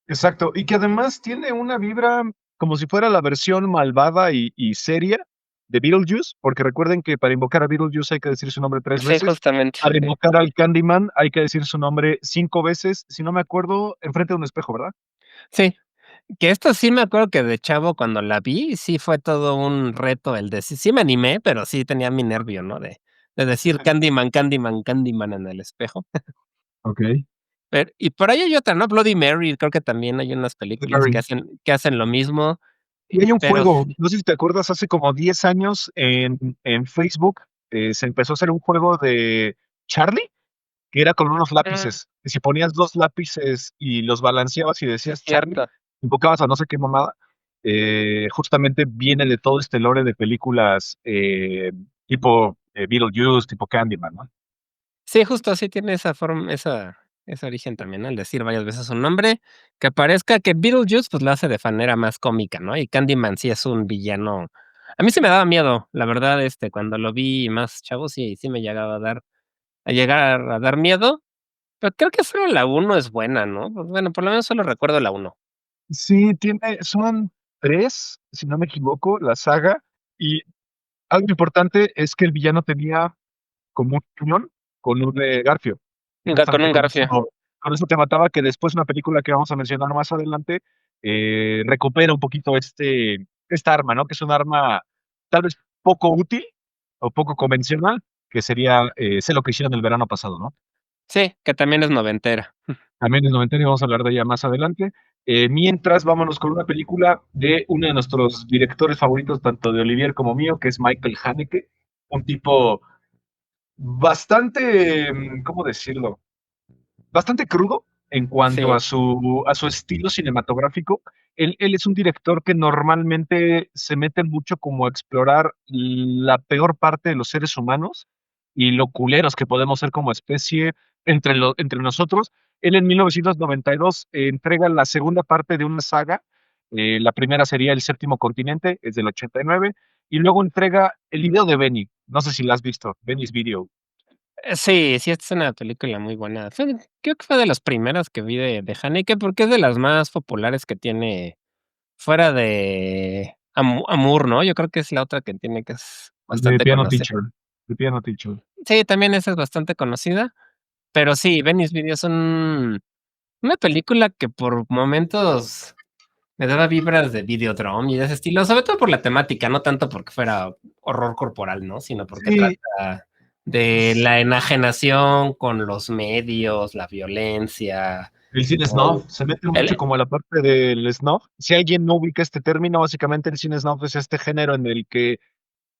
exacto. Y que además tiene una vibra como si fuera la versión malvada y seria de Beetlejuice, porque recuerden que para invocar a Beetlejuice hay que decir su nombre tres Sí, veces. justamente, Para sí. invocar al Candyman hay que decir su nombre 5 veces, si no me acuerdo, enfrente de un espejo, ¿verdad? Sí, que esto sí me acuerdo que de chavo cuando la vi, sí fue todo un reto el decir sí me animé, pero sí tenía mi nervio, ¿no? De decir Candyman, Candyman, Candyman en el espejo. Ok. Y por ahí hay otra, ¿no? Bloody Mary, creo que también hay unas The películas Mary. que hacen lo mismo, Y hay un pero juego, no sé si te acuerdas, hace como 10 años en Facebook se empezó a hacer un juego de Charlie, que era con unos ah, lápices. Y si ponías dos lápices y los balanceabas y sí es decías Charlie, cierto. invocabas a no sé qué mamada, justamente viene de todo este lore de películas tipo Beetlejuice, tipo Candyman, ¿no? Sí, justo así tiene esa forma, esa. ese origen también, ¿no? Al decir varias veces su nombre, que parezca que Beetlejuice, pues, lo hace de manera más cómica, ¿no? Y Candyman sí es un villano. A mí sí me daba miedo, la verdad, cuando lo vi más chavo, sí me llegaba a llegar a dar miedo, pero creo que solo la uno es buena, ¿no? Pues, bueno, por lo menos solo recuerdo la uno. Sí, son 3 si no me equivoco, la saga, y algo importante es que el villano tenía como un cañón con un, garfio. Con Justamente un garfio. con eso te mataba, que después una película que vamos a mencionar más adelante, recupera un poquito esta arma, ¿no? Que es un arma tal vez poco útil o poco convencional, que sería, sé lo que hicieron el verano pasado, ¿no? Sí, que también es noventera. También es noventera y vamos a hablar de ella más adelante. Mientras, vámonos con una película de uno de nuestros directores favoritos, tanto de Olivier como mío, que es Michael Haneke, un tipo bastante, ¿cómo decirlo? Bastante crudo en cuanto Sí. a su estilo cinematográfico. Él es un director que normalmente se mete mucho como a explorar la peor parte de los seres humanos y lo culeros que podemos ser como especie entre nosotros. Él en 1992 entrega la segunda parte de una saga. La primera sería El Séptimo Continente, es del 89, y luego entrega el video de Benny. No sé si la has visto, Benny's Video. Sí, esta es una película muy buena. Creo que fue de las primeras que vi de Haneke, porque es de las más populares que tiene fuera de Amour, ¿no? Yo creo que es la otra que tiene que es De bastante Piano conocida. Teacher. De Piano Teacher. Sí, también esa es bastante conocida, pero sí, Venice Video es una película que por momentos me daba vibras de Videodrome y de ese estilo, sobre todo por la temática, no tanto porque fuera horror corporal, ¿no? Sino porque Sí, trata de la enajenación con los medios, la violencia, el cine con snuff se mete mucho el como a la parte del snuff. Si alguien no ubica este término, básicamente el cine snuff es este género en el que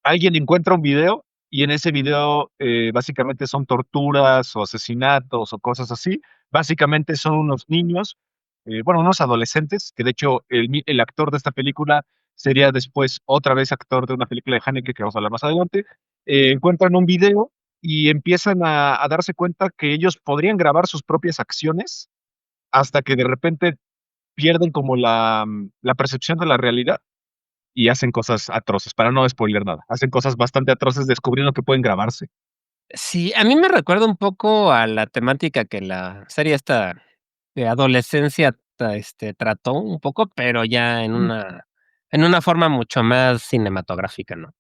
alguien encuentra un video y en ese video básicamente son torturas o asesinatos o cosas así. Básicamente son unos niños, bueno, unos adolescentes, que de hecho el actor de esta película sería después otra vez actor de una película de Haneke que vamos a hablar más adelante. Encuentran un video y empiezan a darse cuenta que ellos podrían grabar sus propias acciones hasta que de repente pierden como la percepción de la realidad y hacen cosas atroces, para no spoiler nada. Hacen cosas bastante atroces descubriendo que pueden grabarse. sí, a mí me recuerda un poco a la temática que la serie esta de adolescencia trató un poco, pero ya Mm. en una forma mucho más cinematográfica, ¿no?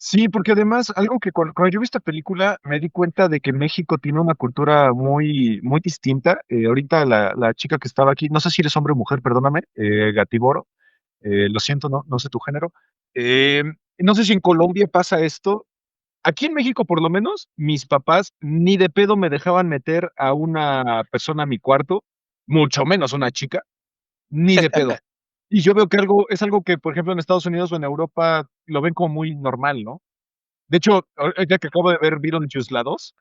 Sí, porque además, algo que cuando yo vi esta película me di cuenta de que México tiene una cultura muy distinta. Ahorita la chica que estaba aquí, no sé si eres hombre o mujer, perdóname, Gatiboro, lo siento, no sé tu género. Eh, no sé si en Colombia pasa esto. Aquí en México, por lo menos, mis papás ni de pedo me dejaban meter a una persona a mi cuarto, mucho menos una chica, ni de pedo. Y yo veo que es algo que, por ejemplo, en Estados Unidos o en Europa lo ven como muy normal, ¿no? De hecho, ahorita que acabo de ver Beetlejuice la 2,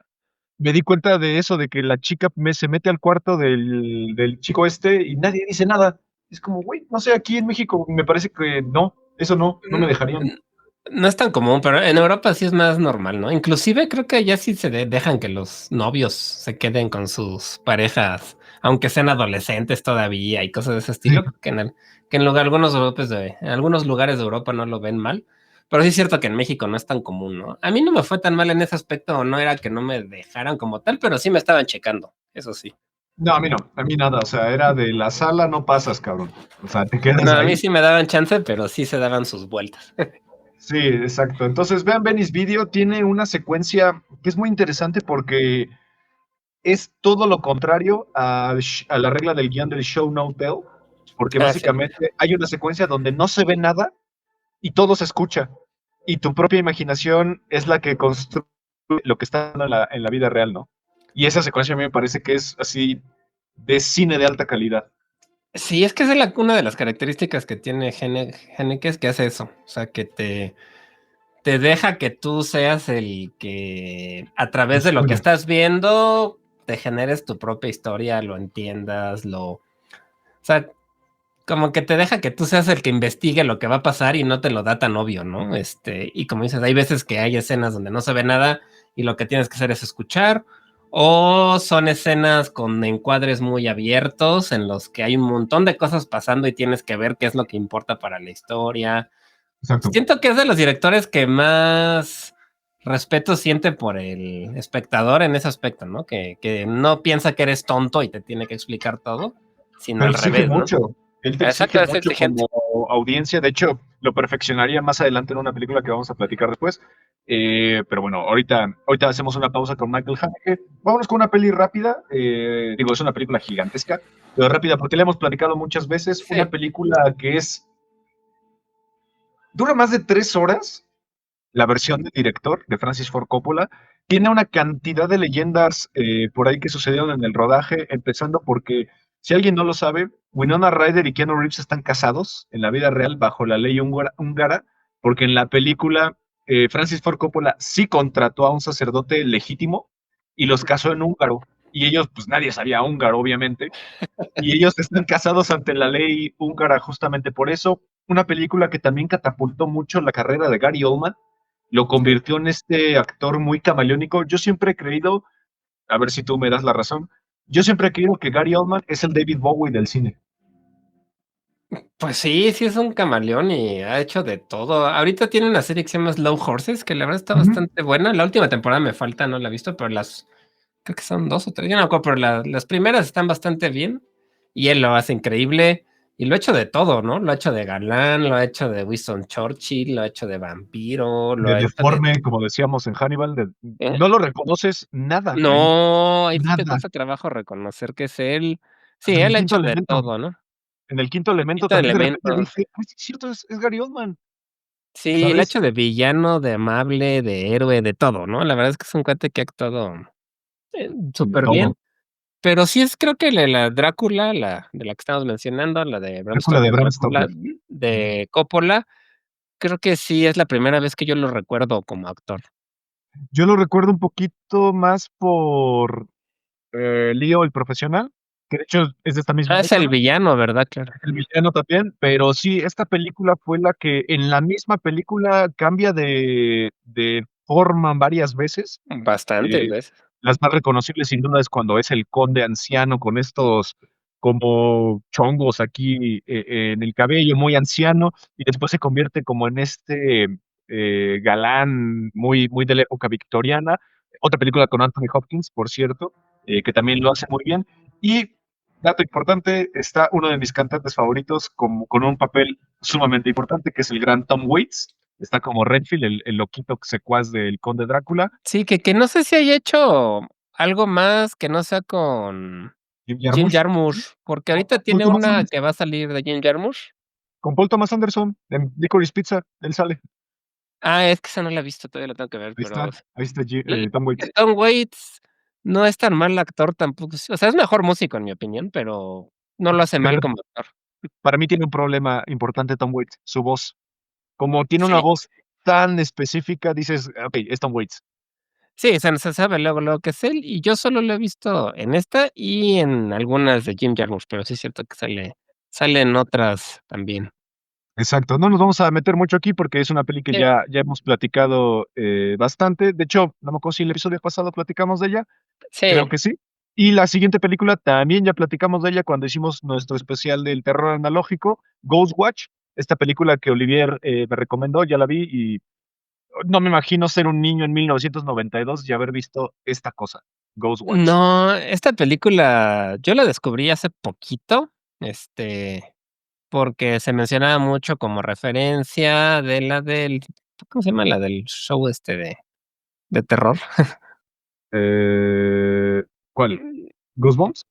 me di cuenta de eso, de que la chica se mete al cuarto del chico este y nadie dice nada. Es como, güey, no sé, aquí en México me parece que no, eso no me Mm, dejarían. mm, no es tan común, pero en Europa sí es más normal, ¿no? Inclusive creo que allá sí dejan que los novios se queden con sus parejas, aunque sean adolescentes todavía y cosas de ese Sí. estilo. Creo que en algunos lugares de Europa no lo ven mal, pero sí es cierto que en México no es tan común, ¿no? A mí no me fue tan mal en ese aspecto, no era que no me dejaran como tal, pero sí me estaban checando, eso sí. No, a mí no, a mí nada, o sea, era de la sala no pasas, cabrón. O sea, te quedas No, a mí ahí. sí me daban chance, pero sí se daban sus vueltas. Sí, exacto. Entonces, vean Venice Video, tiene una secuencia que es muy interesante porque es todo lo contrario a la regla del guión del show no tell, porque Ah, sí. básicamente hay una secuencia donde no se ve nada y todo se escucha. Y tu propia imaginación es la que construye lo que está en la vida real, ¿no? Y esa secuencia a mí me parece que es así de cine de alta calidad. Sí, es que es una de las características que tiene Haneke es que hace eso, o sea, que te deja que tú seas el que a través de lo que Construye. estás viendo te generes tu propia historia, lo entiendas, o sea, como que te deja que tú seas el que investigue lo que va a pasar y no te lo da tan obvio, ¿no? Y como dices, hay veces que hay escenas donde no se ve nada y lo que tienes que hacer es escuchar, o son escenas con encuadres muy abiertos en los que hay un montón de cosas pasando y tienes que ver qué es lo que importa para la historia. Exacto. Siento que es de los directores que más respeto siente por el espectador en ese aspecto, ¿no? Que no piensa que eres tonto y te tiene que explicar todo, sino Pero al exige revés, ¿no? mucho. Él te Exacto, exige es mucho exigente. como audiencia. De hecho, lo perfeccionaría más adelante en una película que vamos a platicar después. Pero bueno, ahorita hacemos una pausa con Michael Haneke. Vámonos con una peli rápida. Digo, es una película gigantesca, pero rápida porque la hemos platicado muchas veces. Una Sí, película que dura más de 3 horas. La versión del director, de Francis Ford Coppola, tiene una cantidad de leyendas por ahí que sucedieron en el rodaje, empezando porque, si alguien no lo sabe, Winona Ryder y Keanu Reeves están casados en la vida real bajo la ley húngara, porque en la película Francis Ford Coppola sí contrató a un sacerdote legítimo y los casó en húngaro. Y ellos, pues nadie sabía húngaro, obviamente, y ellos están casados ante la ley húngara justamente por eso. Una película que también catapultó mucho la carrera de Gary Oldman, lo sí. convirtió en este actor muy camaleónico. Yo siempre he creído, a ver si tú me das la razón, yo siempre he creído que Gary Oldman es el David Bowie del cine. Pues sí, sí es un camaleón y ha hecho de todo. Ahorita tiene una serie que se llama Slow Horses, que la verdad está Ujú. bastante buena. La última temporada me falta, no la he visto, pero creo que son 2 o 3, yo no me acuerdo, pero las primeras están bastante bien y él lo hace increíble y lo ha hecho de todo, ¿no? Lo ha hecho de galán, lo ha hecho de Winston Churchill, lo ha hecho de vampiro, lo De ha hecho de... deforme, como decíamos en Hannibal, ¿eh? no lo reconoces nada ahí, No, ahí sí te nada. cuesta trabajo reconocer que es él. Sí, Hasta en el él ha quinto hecho de elemento. todo, ¿no? En el quinto elemento Quita también de repente elementos. dije, "Ay, sí es cierto, es Gary Oldman, Sí, el ¿sabes? hecho de villano, de amable, de héroe, de todo, ¿no? La verdad es que es un cuate que ha actuado, De súper todo. bien. Pero sí es creo que la Drácula, la de la que estamos mencionando, la de Bram Drácula de Stoker, Bram Drácula Stoker. de Coppola, creo que sí es la primera vez que yo lo recuerdo como actor. Yo lo recuerdo un poquito más por Leo el profesional, que de hecho es de esta misma Ah, es el década, villano, ¿verdad? Claro. el villano también, pero sí, esta película fue la que en la misma película cambia de forma varias veces. Bastantes Eh, veces. las más reconocibles sin duda es cuando es el conde anciano con estos como chongos aquí en el cabello, muy anciano, y después se convierte como en este galán muy de la época victoriana. Otra película con Anthony Hopkins, por cierto, que también lo hace muy bien. Y dato importante, está uno de mis cantantes favoritos con un papel sumamente importante, que es el gran Tom Waits. Está como Redfield, el loquito secuaz del Conde Drácula. Sí, que no sé si haya hecho algo más que no sea con Jim Jim Jarmusch. Jarmusch, porque Con ahorita Paul tiene Thomas una Anderson. que va a salir de Jim Jarmusch. Con Paul Thomas Anderson en Licorice Pizza. Él sale. Ah, es que esa no la he visto, todavía la tengo que ver, pero Ahí está Tom que Waits. Tom Waits no es tan mal actor tampoco, o sea, es mejor músico en mi opinión, pero no lo hace mal Pero como actor. para mí tiene un problema importante Tom Waits, su voz. Como tiene una Sí, voz tan específica, dices, ok, es Tom Waits. sí, se sabe luego que es él, y yo solo lo he visto en esta y en algunas de Jim Jarmusch, pero sí es cierto que sale en otras también. Exacto, no nos vamos a meter mucho aquí porque es una peli que Sí, ya hemos platicado bastante. De hecho, no me acuerdo si en el episodio pasado platicamos de ella, creo sí, que sí. Y la siguiente película también ya platicamos de ella cuando hicimos nuestro especial del terror analógico, Ghost Watch, esta película que Olivier me recomendó, ya la vi y no me imagino ser un niño en 1992 y haber visto esta cosa, Ghost Watch. no, esta película yo la descubrí hace poquito, porque se mencionaba mucho como referencia de la del, ¿cómo se llama? La del show de terror. Eh, ¿Cuál? ¿Goosebumps?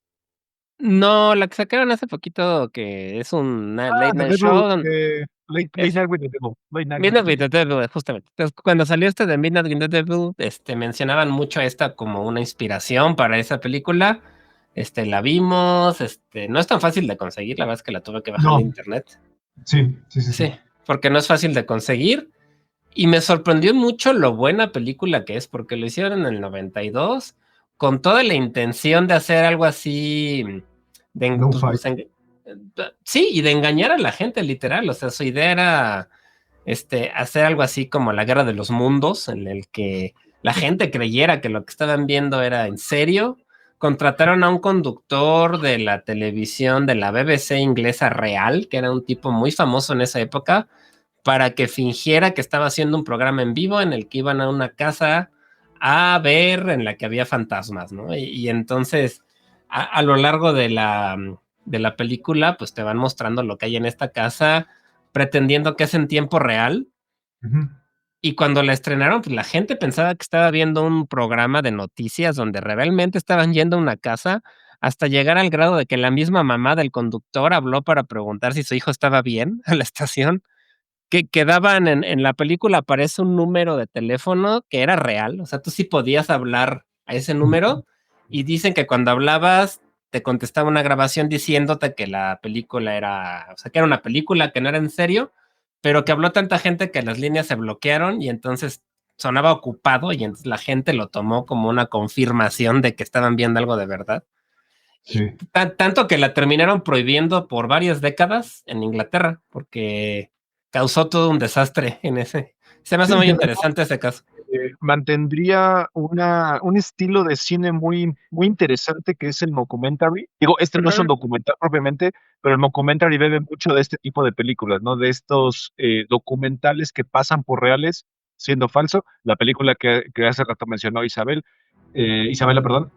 No, la que sacaron hace poquito que es una Ah, late The night Devil, show, Late es Night with the Devil. Late Night with the Midnight with Devil. the Devil, justamente. Entonces, cuando salió este de Midnight with the Devil, mencionaban mucho esta como una inspiración para esa película. La vimos, no es tan fácil de conseguir, la verdad es que la tuve que bajar de No, internet. sí. Sí, porque no es fácil de conseguir. Y me sorprendió mucho lo buena película que es, porque lo hicieron en el 92 con toda la intención de hacer algo así, Lo-fi. sí, y de engañar a la gente, literal. O sea, su idea era hacer algo así como la Guerra de los Mundos, en el que la gente creyera que lo que estaban viendo era en serio. Contrataron a un conductor de la televisión de la BBC inglesa real, que era un tipo muy famoso en esa época, para que fingiera que estaba haciendo un programa en vivo en el que iban a una casa a ver en la que había fantasmas, ¿no? Y entonces, a lo largo de la película, pues te van mostrando lo que hay en esta casa, pretendiendo que es en tiempo real. Ujú. Y cuando la estrenaron, pues la gente pensaba que estaba viendo un programa de noticias donde realmente estaban yendo a una casa, hasta llegar al grado de que la misma mamá del conductor habló para preguntar si su hijo estaba bien a la estación. Que daban en la película, aparece un número de teléfono que era real, o sea, tú sí podías hablar a ese número, y dicen que cuando hablabas te contestaba una grabación diciéndote que la película era, o sea, que era una película, que no era en serio, pero que habló tanta gente que las líneas se bloquearon y entonces sonaba ocupado y entonces la gente lo tomó como una confirmación de que estaban viendo algo de verdad. Y Sí. tanto que la terminaron prohibiendo por varias décadas en Inglaterra, porque causó todo un desastre en ese. Se me hace Sí, muy y interesante ese caso. mantendría un estilo de cine muy, muy interesante que es el mockumentary. Digo, este no es un Ujú. documental propiamente, pero el mockumentary bebe mucho de este tipo de películas, ¿no? De estos documentales que pasan por reales siendo falso. La película que hace rato mencionó Isabela, perdón,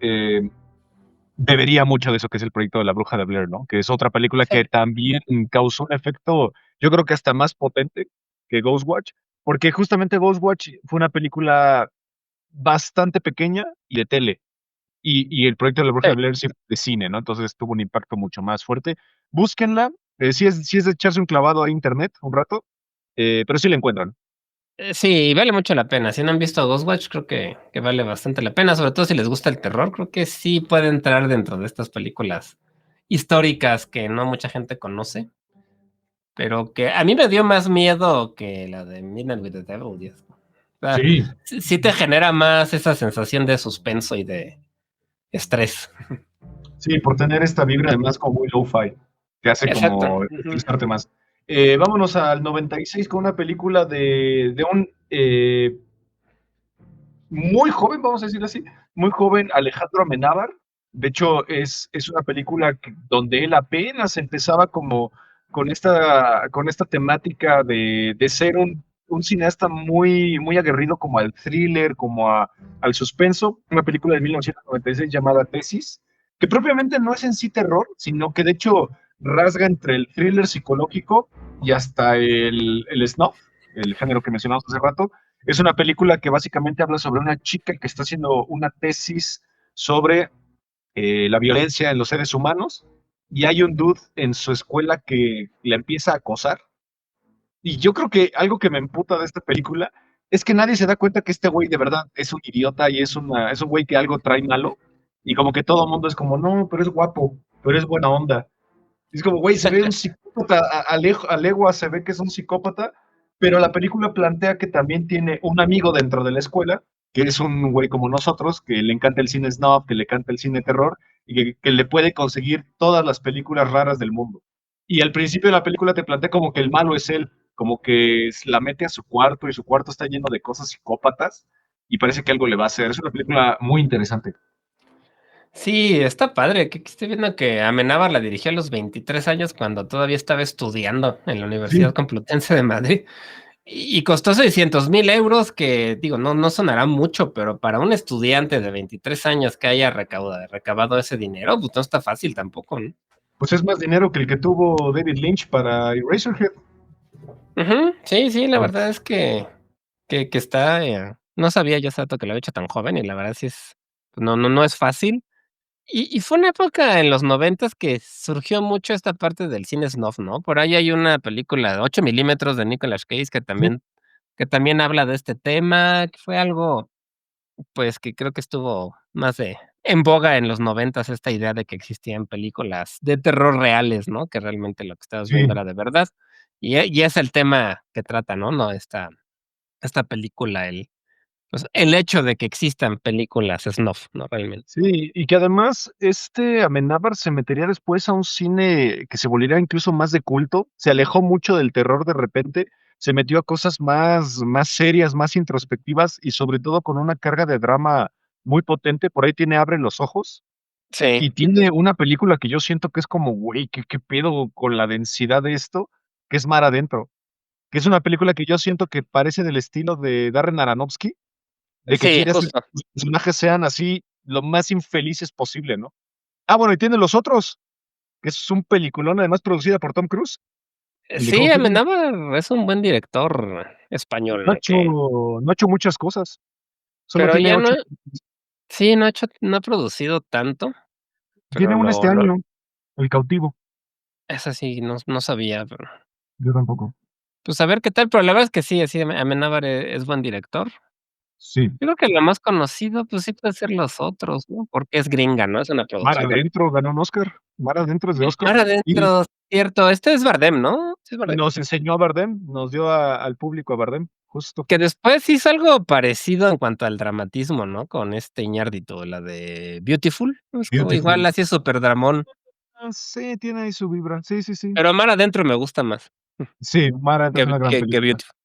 bebería mucho de eso que es el proyecto de la Bruja de Blair, ¿no? Que es otra película Sí. que también causó un efecto, yo creo que hasta más potente que Ghostwatch, porque justamente Ghostwatch fue una película bastante pequeña y de tele. Y el proyecto de la Bruja Sí. de Blair sí fue de cine, ¿no? Entonces tuvo un impacto mucho más fuerte. Búsquenla, sí es de echarse un clavado a internet un rato, pero sí la encuentran. Sí, vale mucho la pena. Si no han visto Ghostwatch, creo que vale bastante la pena, sobre todo si les gusta el terror, creo que sí puede entrar dentro de estas películas históricas que no mucha gente conoce, pero que a mí me dio más miedo que la de Midnight with the Devil, y eso. O sea, Sí, sí te genera más esa sensación de suspenso y de estrés. sí, por tener esta vibra además como muy low-fi, que hace Exacto. como Ujú. frustrarte más. Vámonos al 96 con una película de un muy joven, vamos a decirlo así, muy joven Alejandro Amenábar. De hecho, es una película donde él apenas empezaba como con esta temática de ser un cineasta muy, muy aguerrido como al thriller, al suspenso. Una película de 1996 llamada Tesis, que propiamente no es en sí terror, sino que de hecho rasga entre el thriller psicológico y hasta el snuff, el género que mencionamos hace rato. Es una película que básicamente habla sobre una chica que está haciendo una tesis sobre la violencia en los seres humanos y hay un dude en su escuela que la empieza a acosar. Y yo creo que algo que me emputa de esta película es que nadie se da cuenta que este güey de verdad es un idiota y es un güey que algo trae malo. Y como que todo el mundo es como, no, pero es guapo, pero es buena onda. Es como, güey, se ve un psicópata, a legua se ve que es un psicópata, pero la película plantea que también tiene un amigo dentro de la escuela, que es un güey como nosotros, que le encanta el cine snob, que le encanta el cine terror, y que le puede conseguir todas las películas raras del mundo. Y al principio de la película te plantea como que el malo es él, como que la mete a su cuarto y su cuarto está lleno de cosas psicópatas, y parece que algo le va a hacer. Es una película muy interesante. Sí, está padre. Que estoy viendo que Amenábar la dirigió a los 23 años cuando todavía estaba estudiando en la Universidad Sí, Complutense de Madrid. Y costó 600,000 euros, que digo, no sonará mucho, pero para un estudiante de 23 años que haya recabado ese dinero, pues no está fácil tampoco, ¿no? pues es más dinero que el que tuvo David Lynch para Eraserhead. Ujú, sí, sí, la verdad es que está, no sabía yo exacto que lo había hecho tan joven y la verdad sí es, no es fácil. Y fue una época en los 90 que surgió mucho esta parte del cine snuff, ¿no? Por ahí hay una película de 8 mm de Nicolas Cage Sí, que también habla de este tema, que fue algo, pues, que creo que estuvo más en boga en los 90 esta idea de que existían películas de terror reales, ¿no? Que realmente lo que estabas viendo sí. era de verdad. Y es el tema que trata, ¿no? No, esta película, pues, el hecho de que existan películas snuff, ¿no? Realmente. Sí, y que además este Amenábar se metería después a un cine que se volvería incluso más de culto, se alejó mucho del terror de repente, se metió a cosas más serias, más introspectivas y sobre todo con una carga de drama muy potente. Por ahí tiene Abre los ojos Sí. y tiene una película que yo siento que es como, güey, ¿qué pedo con la densidad de esto? Que es Mar Adentro, que es una película que yo siento que parece del estilo de Darren Aronofsky, de que Sí, quiere hacer justo. que los personajes sean así lo más infelices posible, ¿no? Ah, bueno, y tiene Los Otros, que es un peliculón, además producida por Tom Cruise, el de Sí, Kung Fury. Amenábar es un buen director español, No ha ¿no? hecho no ha hecho muchas cosas, solo Pero tiene ya 8. no, sí, no ha producido tanto, Tiene pero una este año, El Cautivo. esa sí no sabía, pero, Yo tampoco. pues, a ver qué tal, pero la verdad es que sí, Amenábar es buen director. Sí. Yo creo que lo más conocido, pues, sí puede ser Los Otros, ¿no? Porque es gringa, ¿no? Es una Mar producción gringa. Adentro ganó un Oscar. Mar Adentro es de Oscar. Mar Y Adentro, cierto, este es Bardem, ¿no? ¿Sí es Bardem? nos enseñó a Bardem, nos dio al público a Bardem, justo. Que después hizo algo parecido en cuanto al dramatismo, ¿no? Con este Iñárritu, la de Beautiful, ¿no? Es como igual Beautiful. así superdramón, Sí, tiene ahí su vibra. Sí, sí, sí. pero Mar Adentro me gusta más Sí, Mar Adentro es una gran que película. Beautiful.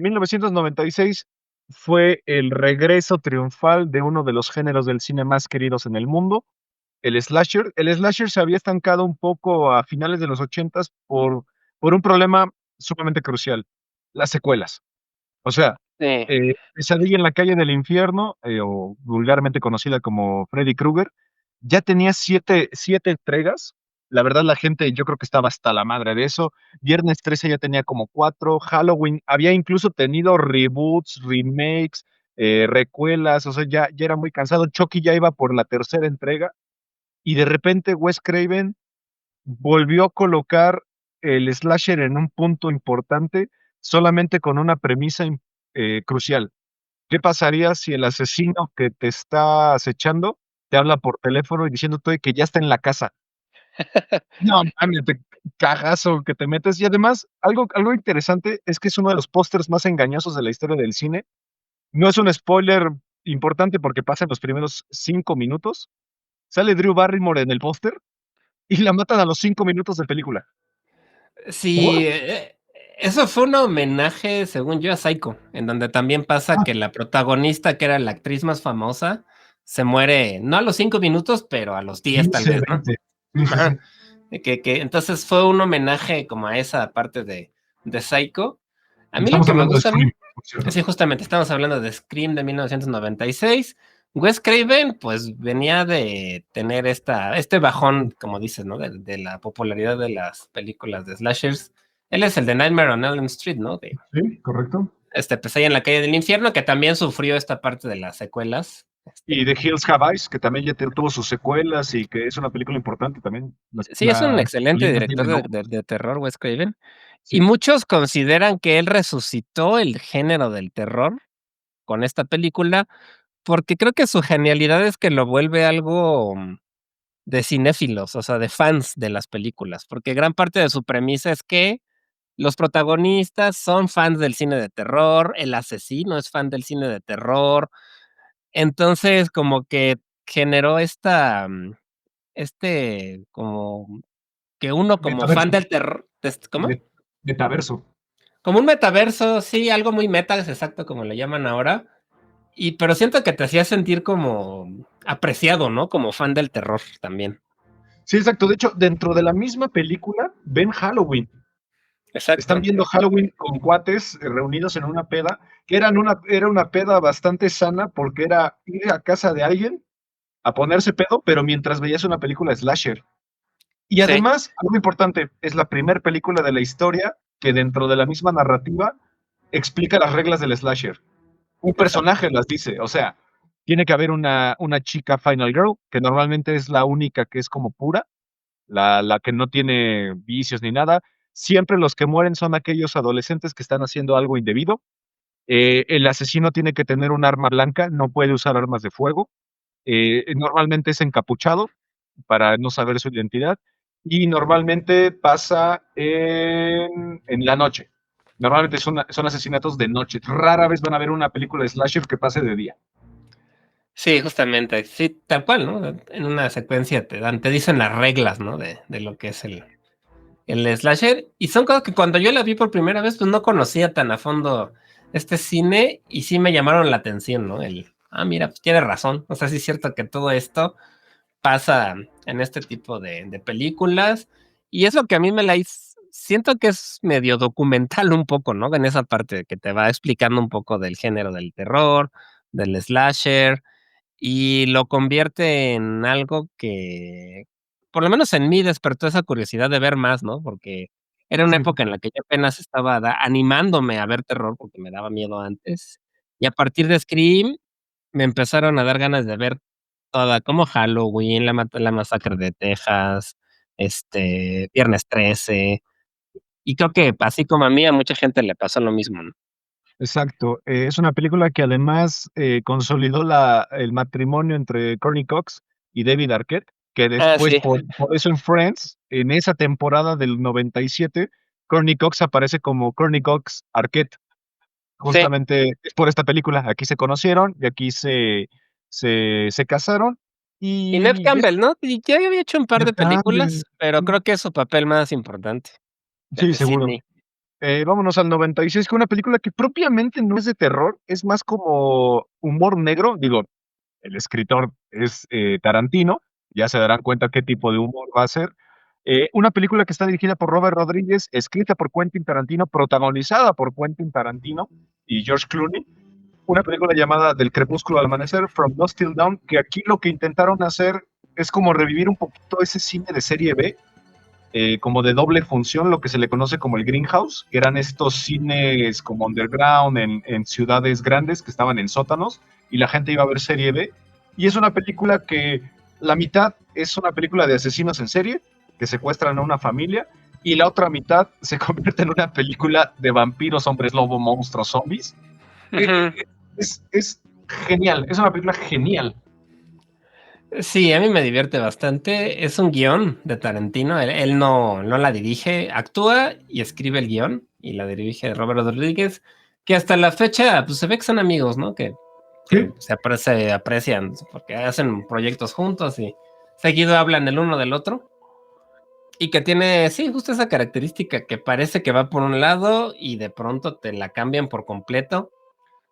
1996 fue el regreso triunfal de uno de los géneros del cine más queridos en el mundo, el slasher. El slasher se había estancado un poco a finales de los 80s por un problema sumamente crucial, las secuelas. O sea, Sí. Pesadilla en la calle del infierno, o vulgarmente conocida como Freddy Krueger, ya tenía siete entregas. La verdad, la gente, yo creo que estaba hasta la madre de eso. Viernes 13 ya tenía como 4. Halloween había incluso tenido reboots, remakes, recuelas, o sea, ya era muy cansado. Chucky ya iba por la tercera entrega y de repente Wes Craven volvió a colocar el slasher en un punto importante, solamente con una premisa crucial. ¿Qué pasaría si el asesino que te está acechando te habla por teléfono y diciéndote que ya está en la casa? No mames, cagazo que te metes. Y además, algo interesante es que es uno de los pósters más engañosos de la historia del cine. No es un spoiler importante porque pasa en los primeros 5 minutos. Sale Drew Barrymore en el póster y la matan a los 5 minutos de película. ¿What? Sí, eso fue un homenaje, según yo, a Psycho, en donde también pasa Ah, que la protagonista, que era la actriz más famosa, se muere, no a los 5 minutos, pero a los 10 tal 15, vez, ¿no? 20. Sí, sí, Ajá. sí. Que entonces fue un homenaje como a esa parte de Psycho. A mí lo Estamos que me hablando de gusta, Scream, por cierto. sí, justamente estamos hablando de Scream de 1996. Wes Craven, pues venía de tener este bajón, como dices, ¿no? De la popularidad de las películas de slashers. Él es el de Nightmare on Elm Street, ¿no? De Sí, correcto. Pesadilla en la calle del infierno, que también sufrió esta parte de las secuelas. Y The Hills Have Eyes, que también ya tuvo sus secuelas y que es una película importante también. Sí, es un Las excelente leyendas director vienen lobos. de terror, Wes Craven. Y Sí, muchos consideran que él resucitó el género del terror con esta película, porque creo que su genialidad es que lo vuelve algo de cinéfilos, o sea, de fans de las películas, porque gran parte de su premisa es que los protagonistas son fans del cine de terror, el asesino es fan del cine de terror, entonces como que generó como que uno como fan metaverso. del terror, ¿cómo? Metaverso. Como un metaverso, sí, algo muy meta, es exacto como le llaman ahora. Pero siento que te hacía sentir como apreciado, ¿no? Como fan del terror también. Sí, exacto. De hecho, dentro de la misma película ven Halloween. Están Exacto. viendo Halloween con cuates reunidos en una peda, que era una peda bastante sana porque era ir a casa de alguien a ponerse pedo, pero mientras veías una película slasher. Y Sí, además, algo importante, es la primera película de la historia que dentro de la misma narrativa explica las reglas del slasher. Un exacto. personaje las dice, o sea, tiene que haber una chica Final Girl, que normalmente es la única que es como pura, la que no tiene vicios ni nada. Siempre los que mueren son aquellos adolescentes que están haciendo algo indebido. El asesino tiene que tener un arma blanca, no puede usar armas de fuego. Normalmente es encapuchado para no saber su identidad y normalmente pasa en la noche. Normalmente son asesinatos de noche. Rara vez van a ver una película de slasher que pase de día. Sí, justamente. Sí, tal cual, ¿no? En una secuencia te dicen las reglas, ¿no? De lo que es el slasher, y son cosas que cuando yo la vi por primera vez, pues no conocía tan a fondo este cine y sí me llamaron la atención, ¿no? Mira, pues tiene razón, o sea, sí es cierto que todo esto pasa en este tipo de películas y es lo que a mí me la hizo, siento que es medio documental un poco, ¿no? En esa parte que te va explicando un poco del género del terror, del slasher, y lo convierte en algo que, por lo menos en mí, despertó esa curiosidad de ver más, ¿no? Porque era una época en la que yo apenas estaba animándome a ver terror, porque me daba miedo antes. Y a partir de Scream, me empezaron a dar ganas de ver toda, como Halloween, la masacre de Texas, Viernes 13, y creo que así como a mí, a mucha gente le pasó lo mismo, ¿no? Exacto, es una película que además, consolidó la el matrimonio entre Courteney Cox y David Arquette, que Ah, después sí. por eso en Friends, en esa temporada del 97, Courteney Cox aparece como Courteney Cox Arquette, Sí. justamente es por esta película, aquí se conocieron y aquí se casaron, Y Neve y es Campbell, ¿no? Y ya había hecho un par Neve de Campbell, películas, pero creo que es su papel más importante, el sí, de seguro. Sydney. Vámonos al 96, que una película que propiamente no es de terror, es más como humor negro. Digo, el escritor es Tarantino, ya se darán cuenta qué tipo de humor va a ser. Una película que está dirigida por Robert Rodríguez, escrita por Quentin Tarantino, protagonizada por Quentin Tarantino y George Clooney. Una película llamada Del crepúsculo al amanecer, From Dusk Till Dawn, que aquí lo que intentaron hacer es como revivir un poquito ese cine de serie B, como de doble función, lo que se le conoce como el Greenhouse, que eran estos cines como underground en ciudades grandes que estaban en sótanos y la gente iba a ver serie B. Y es una película que la mitad es una película de asesinos en serie que secuestran a una familia y la otra mitad se convierte en una película de vampiros, hombres lobo, monstruos, zombies. Eh, Ujú. es genial, es una película genial. Sí, a mí me divierte bastante. Es un guión de Tarantino. Él no la dirige, actúa y escribe el guión y la dirige Robert Rodríguez, que hasta la fecha pues, se ve que son amigos, ¿no? Que Sí, se aprecian porque hacen proyectos juntos y seguido hablan el uno del otro. Y que tiene, sí, justo esa característica que parece que va por un lado y de pronto te la cambian por completo.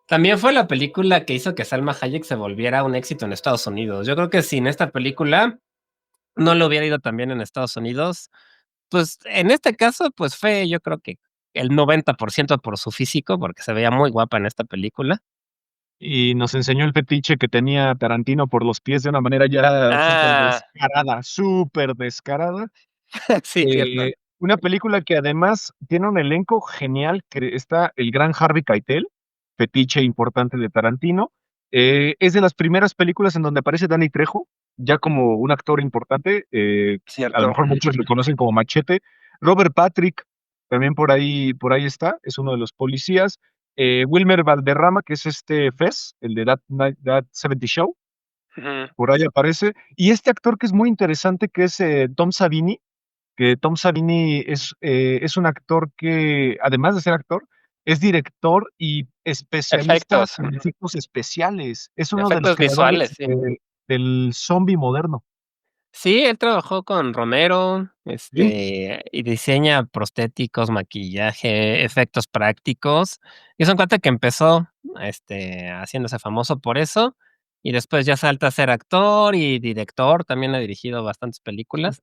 También fue la película que hizo que Salma Hayek se volviera un éxito en Estados Unidos. Yo creo que sin esta película no le hubiera ido tan bien en Estados Unidos. Pues, en este caso, pues, fue yo creo que el 90% por su físico, porque se veía muy guapa en esta película. y nos enseñó el fetiche que tenía Tarantino por los pies de una manera ya Ah, súper descarada. sí, cierto. Una película que además tiene un elenco genial, que está el gran Harvey Keitel, fetiche importante de Tarantino. Es de las primeras películas en donde aparece Danny Trejo, ya como un actor importante. A lo Cierto. mejor muchos lo conocen como Machete. Robert Patrick, también por ahí está, es uno de los policías. Wilmer Valderrama, que es este Fez, el de That 70 Show, Ujú. por ahí aparece. Y este actor que es muy interesante, que es Tom Savini, que Tom Savini es un actor que, además de ser actor, es director y especialista Efectos, en efectos especiales. Es uno de los efectos creadores visuales, sí. del zombie moderno. Sí, él trabajó con Romero, Sí, y diseña prostéticos, maquillaje, efectos prácticos. Y es un cuate que empezó, haciéndose famoso por eso, y después ya salta a ser actor y director, también ha dirigido bastantes películas,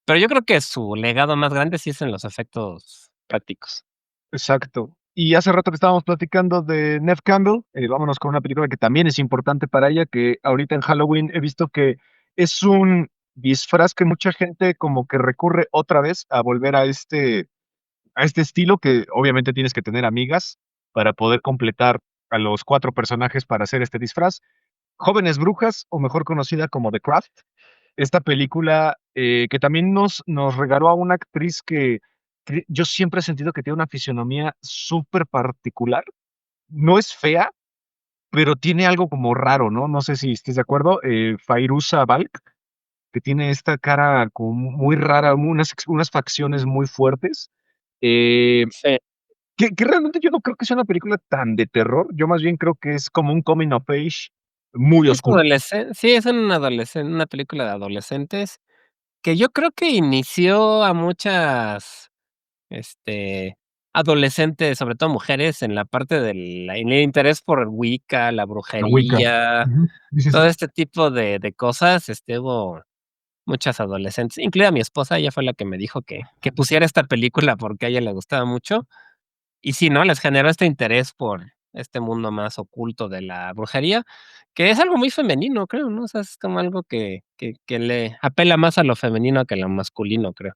pero yo creo que su legado más grande sí es en los efectos prácticos. exacto. Y hace rato que estábamos platicando de Neve Campbell, vámonos con una película que también es importante para ella, que ahorita en Halloween he visto que es un disfraz que mucha gente como que recurre otra vez a volver a este estilo, que obviamente tienes que tener amigas para poder completar a los 4 personajes para hacer este disfraz. Jóvenes Brujas, o mejor conocida como The Craft, esta película, que también nos regaló a una actriz que yo siempre he sentido que tiene una fisionomía súper particular. No es fea, pero tiene algo como raro, ¿no? No sé si estés de acuerdo, Fairuza Balk, que tiene esta cara como muy rara, unas facciones muy fuertes. Eh Sí. que realmente yo no creo que sea una película tan de terror, yo más bien creo que es como un coming of age muy Es oscuro. adolescente, sí, es una película de adolescentes. que yo creo que inició a muchas, este, adolescentes, sobre todo mujeres, en la parte del en el interés por Wicca, la La Wicca. brujería, Ujú. Sí, sí, todo sí. este tipo de cosas, hubo muchas adolescentes, incluida mi esposa, ella fue la que me dijo que pusiera esta película porque a ella le gustaba mucho. Y sí, ¿no? Les generó este interés por este mundo más oculto de la brujería, que es algo muy femenino, creo, ¿no? O sea, es como algo que le apela más a lo femenino que a lo masculino, creo.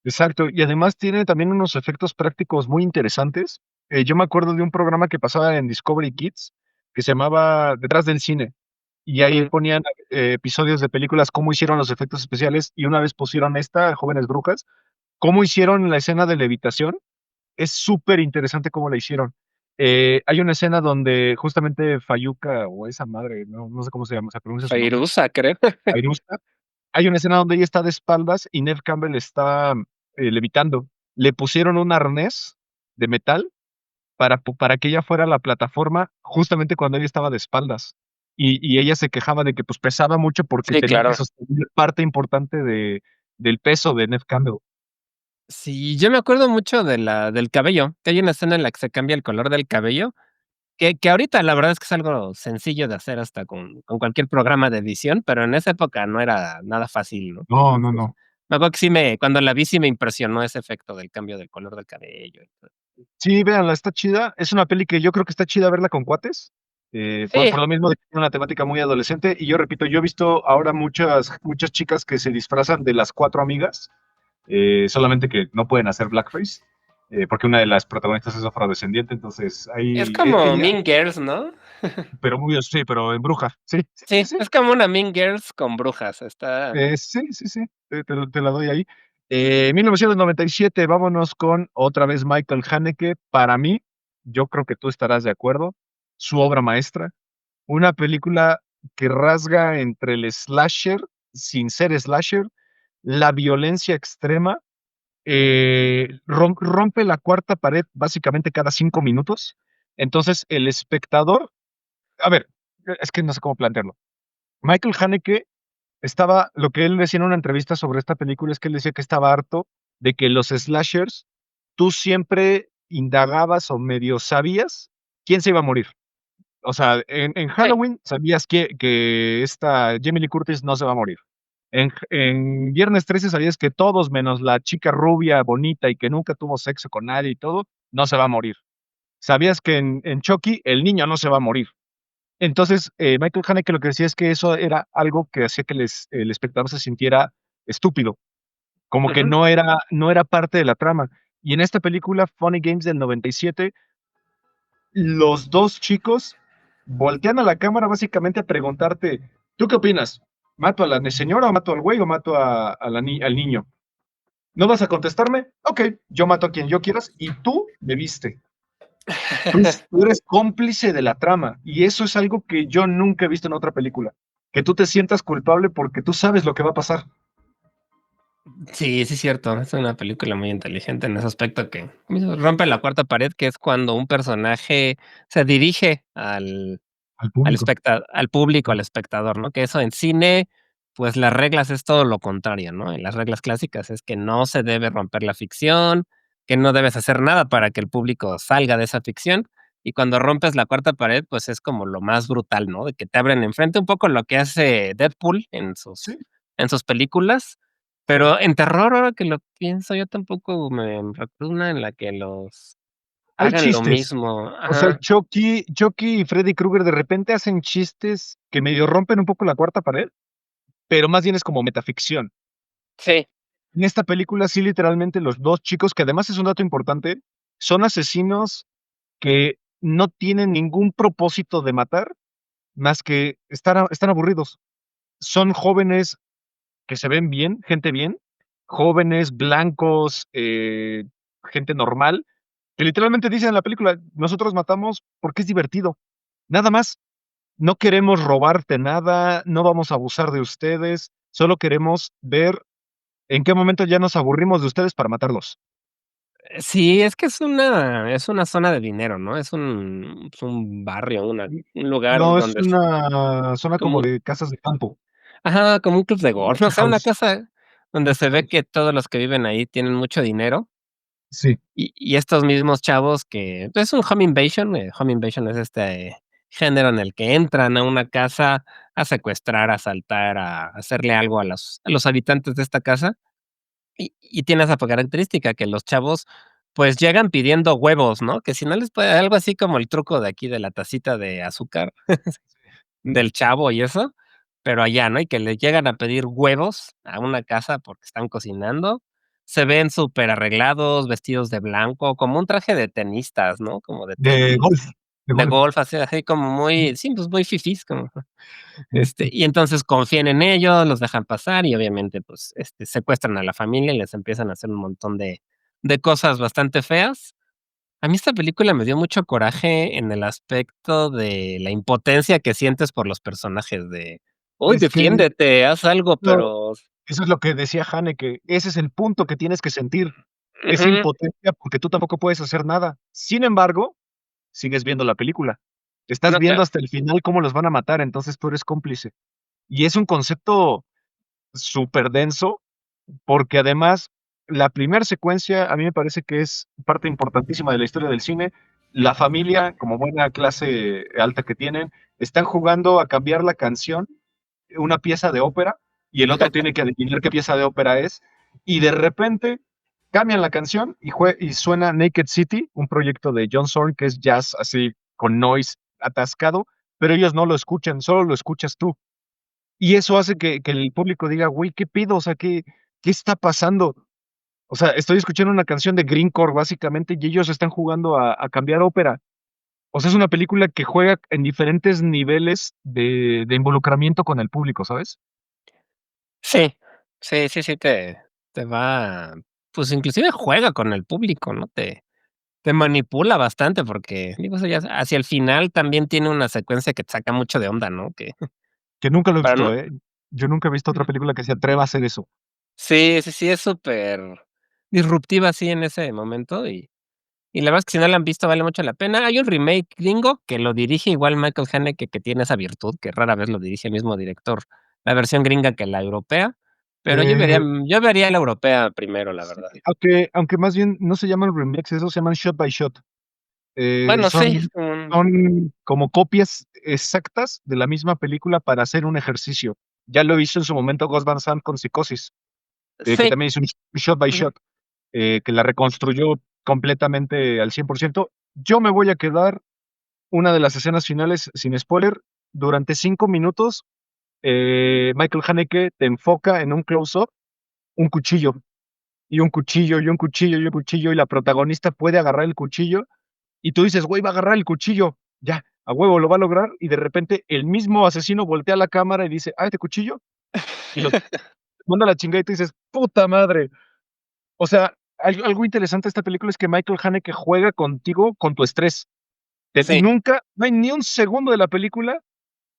Exacto, y además tiene también unos efectos prácticos muy interesantes. Yo me acuerdo de un programa que pasaba en Discovery Kids, que se llamaba Detrás del cine, y ahí Ujú. ponían, episodios de películas, cómo hicieron los efectos especiales, y una vez pusieron esta, Jóvenes Brujas, cómo hicieron la escena de levitación, es súper interesante cómo la hicieron. Hay una escena donde justamente Fayuca, o esa madre, no sé cómo se llama, se pronuncia su nombre, Fairuza, creo. Fairuza, hay una escena donde ella está de espaldas y Neve Campbell está, levitando. Le pusieron un arnés de metal para que ella fuera a la plataforma justamente cuando ella estaba de espaldas. Y ella se quejaba de que, pues, pesaba mucho porque Sí, tenía que claro. sostener parte importante del peso de Neve Campbell. Sí, yo me acuerdo mucho de la del cabello, que hay una escena en la que se cambia el color del cabello, que ahorita la verdad es que es algo sencillo de hacer hasta con cualquier programa de edición, pero en esa época no era nada fácil, ¿no? No, no, Entonces, no. me acuerdo que sí me cuando la vi sí me impresionó ese efecto del cambio del color del cabello y todo. Sí, véanla, está chida. Es una peli que yo creo que está chida verla con cuates, Sí, por lo mismo de que tiene una temática muy adolescente. Y yo repito, yo he visto ahora muchas chicas que se disfrazan de las 4 amigas, solamente que no pueden hacer blackface, porque una de las protagonistas es afrodescendiente, entonces es ahí como ella, Mean Girls, ¿no? pero muy, sí, pero en bruja, sí, sí, sí, Sí, sí, es como una Mean Girls con brujas, está sí, sí, sí, te la doy ahí. 1997, vámonos con otra vez Michael Haneke. Para mí, yo creo que tú estarás de acuerdo, su obra maestra, una película que rasga entre el slasher, sin ser slasher, la violencia extrema, rompe la cuarta pared básicamente cada 5 minutos. Entonces, el espectador, a ver, es que no sé cómo plantearlo. Michael Haneke estaba, lo que él decía en una entrevista sobre esta película es que él decía que estaba harto de que los slashers, tú siempre indagabas o medio sabías quién se iba a morir. O sea, en sí. Halloween sabías que esta Jamie Lee Curtis no se va a morir. En Viernes 13 sabías que todos, menos la chica rubia, bonita y que nunca tuvo sexo con nadie y todo, no se va a morir. Sabías que en Chucky el niño no se va a morir. Entonces, Michael Haneke lo que decía es que eso era algo que hacía que el espectador se sintiera estúpido, como que Ujú. no era parte de la trama. Y en esta película, Funny Games del 97, los 2 chicos voltean a la cámara básicamente a preguntarte: "¿Tú qué opinas? ¿Mato a la señora o mato al güey o mato al niño? ¿No vas a contestarme? Okey, yo mato a quien yo quieras y tú me viste". Tú eres cómplice de la trama, y eso es algo que yo nunca he visto en otra película, que tú te sientas culpable porque tú sabes lo que va a pasar. Sí, sí es cierto, es una película muy inteligente en ese aspecto que rompe la cuarta pared, que es cuando un personaje se dirige Al público. al público, al espectador, ¿no? Que eso en cine, pues, las reglas es todo lo contrario, ¿no? En las reglas clásicas es que no se debe romper la ficción, que no debes hacer nada para que el público salga de esa ficción, y cuando rompes la cuarta pared, pues, es como lo más brutal, ¿no? De que te abren enfrente, un poco lo que hace Deadpool Sí, en sus películas, pero en terror, ahora que lo pienso, yo tampoco me recuerdo una en la que los hay hagan lo chistes. mismo. O sea, Ajá. Chucky y Freddy Krueger de repente hacen chistes que medio rompen un poco la cuarta pared, pero más bien es como metaficción. Sí. En esta película sí, literalmente los 2 chicos, que además es un dato importante, son asesinos que no tienen ningún propósito de matar, más que están aburridos. Son jóvenes que se ven bien, gente bien, jóvenes, blancos, gente normal, que literalmente dicen en la película: "Nosotros matamos porque es divertido, nada más, no queremos robarte nada, no vamos a abusar de ustedes, solo queremos ver en qué momento ya nos aburrimos de ustedes para matarlos". Sí, es que es una zona de dinero, ¿no? Es un barrio, un lugar No, es donde es una zona como como de casas de campo, ajá, como un club de golf, no sé, una house. cosa donde se ve que todos los que viven ahí tienen mucho dinero, Sí. y estos mismos chavos que es un home invasion es género en el que entran a una casa a secuestrar, a asaltar, a hacerle algo a los habitantes de esta casa, y tiene esa característica que los chavos, pues, llegan pidiendo huevos, ¿no? Que si no les puede algo así como el truco de aquí de la tacita de azúcar del Chavo y eso, pero allá, ¿no? Y que le llegan a pedir huevos a una casa porque están cocinando. Se ven súper arreglados, vestidos de blanco, como un traje de tenistas, ¿no? Como de De golf, tenis, de de golf. golf, así como muy, sí, pues muy fifís, como, y entonces confían en ellos, los dejan pasar y obviamente, pues, secuestran a la familia y les empiezan a hacer un montón de cosas bastante feas. A mí esta película me dio mucho coraje en el aspecto de la impotencia que sientes por los personajes de: "Uy, Es que defiéndete, haz algo", no, pero eso es lo que decía Haneke, ese es el punto que tienes que sentir, esa ujú, impotencia, porque tú tampoco puedes hacer nada. Sin embargo, sigues viendo la película. Estás no, viendo claro. hasta el final cómo los van a matar, entonces tú eres cómplice. Y es un concepto súper denso, porque además la primer secuencia a mí me parece que es parte importantísima de la historia del cine. La familia, como buena clase alta que tienen, están jugando a cambiar la canción, una pieza de ópera, y el otro tiene que adivinar qué pieza de ópera es, y de repente cambian la canción y suena Naked City, un proyecto de John Zorn que es jazz así con noise atascado, pero ellos no lo escuchan, solo lo escuchas tú. Y eso hace que el público diga: "Güey, ¿qué pido? O sea, ¿qué está pasando?". O sea, estoy escuchando una canción de Greencore, básicamente, y ellos están jugando a cambiar ópera. O sea, es una película que juega en diferentes niveles de involucramiento con el público, ¿sabes? Sí, sí, te va, pues, inclusive juega con el público, ¿no? Te manipula bastante porque, digo, eso ya hacia el final también tiene una secuencia que te saca mucho de onda, ¿no? Que Que nunca lo he para no visto, ¿eh? Yo nunca he visto otra película que se atreva a hacer eso. sí, es súper disruptiva así en ese momento y la verdad es que si no la han visto vale mucho la pena. Hay un remake gringo que lo dirige igual Michael Haneke, que tiene esa virtud, que rara vez lo dirige el mismo director, la versión gringa que la europea, pero Eh, yo vería la europea primero, la sí, verdad. aunque más bien no se llaman remakes, esos se llaman shot by shot. Eh, Bueno, sí, son son como copias exactas de la misma película para hacer un ejercicio. Ya lo hizo en su momento Gus Van Sant con Psicosis, que sí, también hizo un shot by ujú. shot, que la reconstruyó completamente al 100%. Yo me voy a quedar una de las escenas finales, sin spoiler, durante 5 minutos, Michael Haneke te enfoca en un close-up un cuchillo, y un cuchillo, y un cuchillo, y un cuchillo, y la protagonista puede agarrar el cuchillo, y tú dices: "Güey, va a agarrar el cuchillo, ya, a huevo lo va a lograr", y de repente el mismo asesino voltea a la cámara y dice: "Ah, ¿este cuchillo?", y lo manda a la chingada, y tú dices: "Puta madre". O sea, algo interesante de esta película es que Michael Haneke juega contigo, con tu estrés. Te Sí. nunca no hay ni un segundo de la película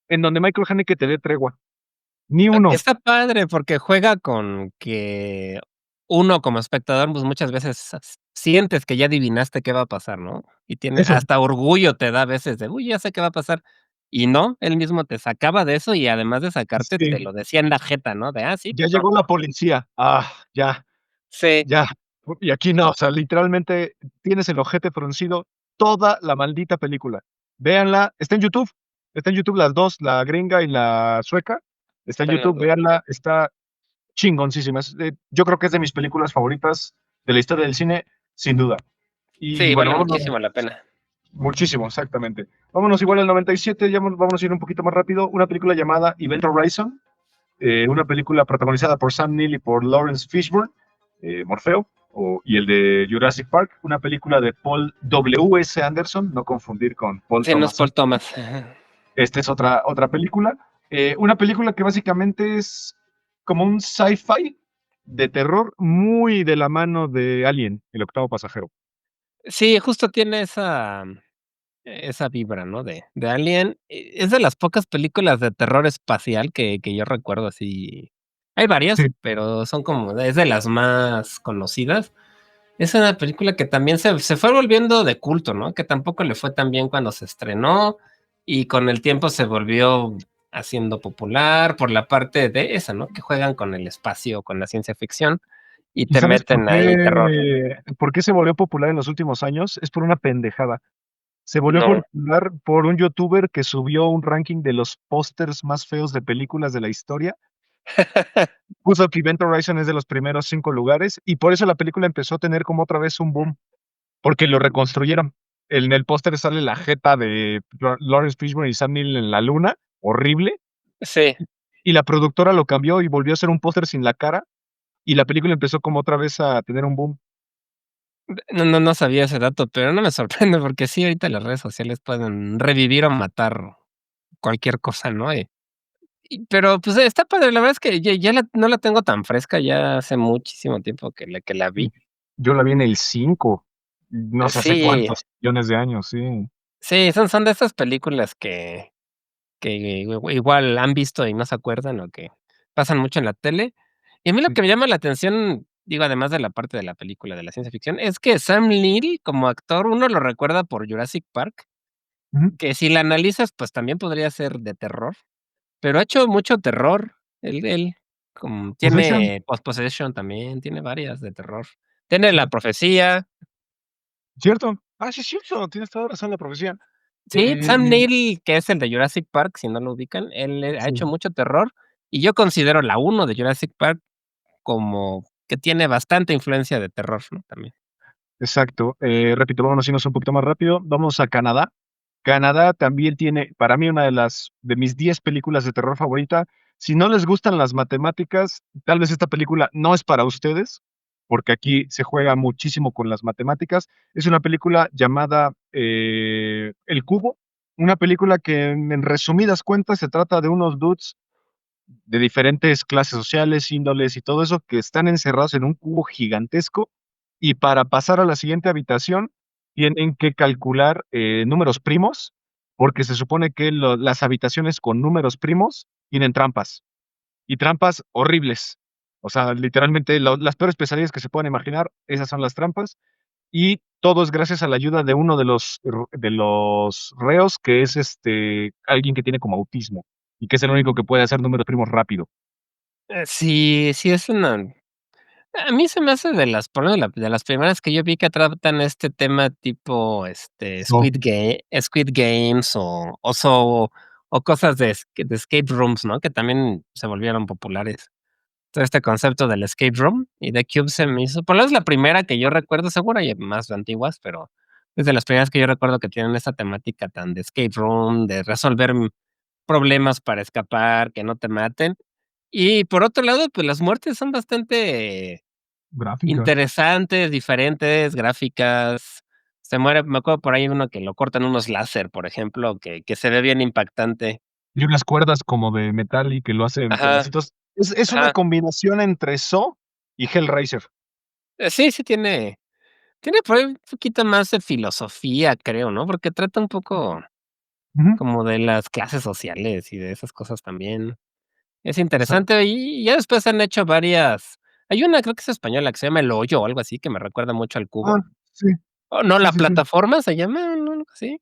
en donde Michael Haneke te dé tregua, ni uno. Está padre porque juega con que uno como espectador, pues, muchas veces sientes que ya adivinaste qué va a pasar, ¿no? Y tiene Eso, hasta orgullo te da a veces de: "Uy, ya sé qué va a pasar". Y no, él mismo te sacaba de eso y además de sacarte, te sí, lo decía en la jeta, ¿no? De: "Ah, sí, ya pasó". llegó la policía. Ya, Sí, ya. Y aquí no, o sea, literalmente tienes el ojete fruncido toda la maldita película. Véanla, está en YouTube las 2 la gringa y la sueca. Está en están las YouTube, 2. véanla, está chingoncísima. Yo creo que es de mis películas favoritas de la historia del cine, sin duda. Y Sí, bueno, vale vámonos muchísimo la pena. muchísimo, exactamente. Vámonos igual al 97, ya vámonos a ir un poquito más rápido. Una película llamada Event Horizon, una película protagonizada por Sam Neill y por Lawrence Fishburne, Morfeo, y el de Jurassic Park, una película de Paul W. S. Anderson, no confundir con Paul Sí, no es Thomas Paul Anderson. Thomas. Esta es otra película. Una película que básicamente es como un sci-fi de terror muy de la mano de Alien, el octavo pasajero. Sí, justo tiene esa vibra, ¿no? De Alien, es de las pocas películas de terror espacial que yo recuerdo así. Hay varias, Sí, pero son como es de las más conocidas. Es una película que también se fue volviendo de culto, ¿no? Que tampoco le fue tan bien cuando se estrenó, y con el tiempo se volvió haciendo popular por la parte de esa, ¿no? Que juegan con el espacio, con la ciencia ficción y ¿Y te sabes meten ahí terror. por qué se volvió popular en los últimos años? Es por una pendejada. Se volvió No. popular por un youtuber que subió un ranking de los pósters más feos de películas de la historia. Puso que Event Horizon es de los primeros 5 lugares, y por eso la película empezó a tener como otra vez un boom, porque lo reconstruyeron. En el póster sale la jeta de Lawrence Fishburne y Sam Neill en la luna, horrible, Sí. y la productora lo cambió y volvió a hacer un póster sin la cara, y la película empezó como otra vez a tener un boom. No sabía ese dato, pero no me sorprende porque sí, ahorita las redes sociales pueden revivir o matar cualquier cosa, ¿no? Pero, pues, está padre, la verdad es que ya no la tengo tan fresca, ya hace muchísimo tiempo que la vi. Yo la vi en el 5, no sé hace Sí, cuántos millones de años, sí. sí, son de esas películas que igual han visto y no se acuerdan, o que pasan mucho en la tele. Y a mí lo Sí. que me llama la atención, digo, además de la parte de la película de la ciencia ficción, es que Sam Neill, como actor, uno lo recuerda por Jurassic Park, Ujú. que si la analizas, pues, también podría ser de terror, pero ha hecho mucho terror. Él como Possession, tiene Possession también, tiene varias de terror. Tiene sí, La Profecía. cierto. Ah, sí, es cierto, tienes toda razón, la profecía. Sí, Sam Eh, Neill, que es el de Jurassic Park, si no lo ubican, él, ha hecho sí. mucho terror, y yo considero la uno de Jurassic Park como que tiene bastante influencia de terror, ¿no? También. Exacto. Repito, vámonos a irnos un poquito más rápido. Vamos a Canadá. Canadá también tiene, para mí, una de mis 10 películas de terror favorita. Si no les gustan las matemáticas, tal vez esta película no es para ustedes, porque aquí se juega muchísimo con las matemáticas. Es una película llamada El Cubo, una película que en resumidas cuentas se trata de unos dudes de diferentes clases sociales, índoles y todo eso, que están encerrados en un cubo gigantesco, y para pasar a la siguiente habitación tienen que calcular, números primos, porque se supone que las habitaciones con números primos tienen trampas, y trampas horribles. O sea, literalmente, las peores pesadillas que se puedan imaginar, esas son las trampas, y todo es gracias a la ayuda de uno de los reos, que es, alguien que tiene como autismo, y que es el único que puede hacer números primos rápido. Sí, sí es una a mí se me hace de las por lo menos de las primeras que yo vi que tratan este tema tipo, No. Squid Games o cosas de escape rooms, ¿no? Que también se volvieron populares. Todo este concepto del escape room y The Cube se me hizo por lo menos la primera que yo recuerdo, seguro hay más antiguas, pero es de las primeras que yo recuerdo que tienen esa temática tan de escape room, de resolver, problemas para escapar, que no te maten. Y por otro lado, pues, las muertes son bastante Gráficas. interesantes, diferentes, gráficas. Se muere me acuerdo por ahí uno que lo cortan unos láser, por ejemplo, que se ve bien impactante. Y unas cuerdas como de metal y que lo hace en Ajá, pedacitos. Es una ajá. combinación entre Saw y Hellraiser. Sí, sí tiene por ahí un poquito más de filosofía, creo, ¿no? Porque trata un poco Ujú, como de las clases sociales y de esas cosas también. Es exacto. interesante, y ya después han hecho varias. Hay una, creo que es española, que se llama El Hoyo, o algo así, que me recuerda mucho al Ah, Cubo. sí, O no, sí, La sí, sí. Plataforma se llama, ¿no? Algo así.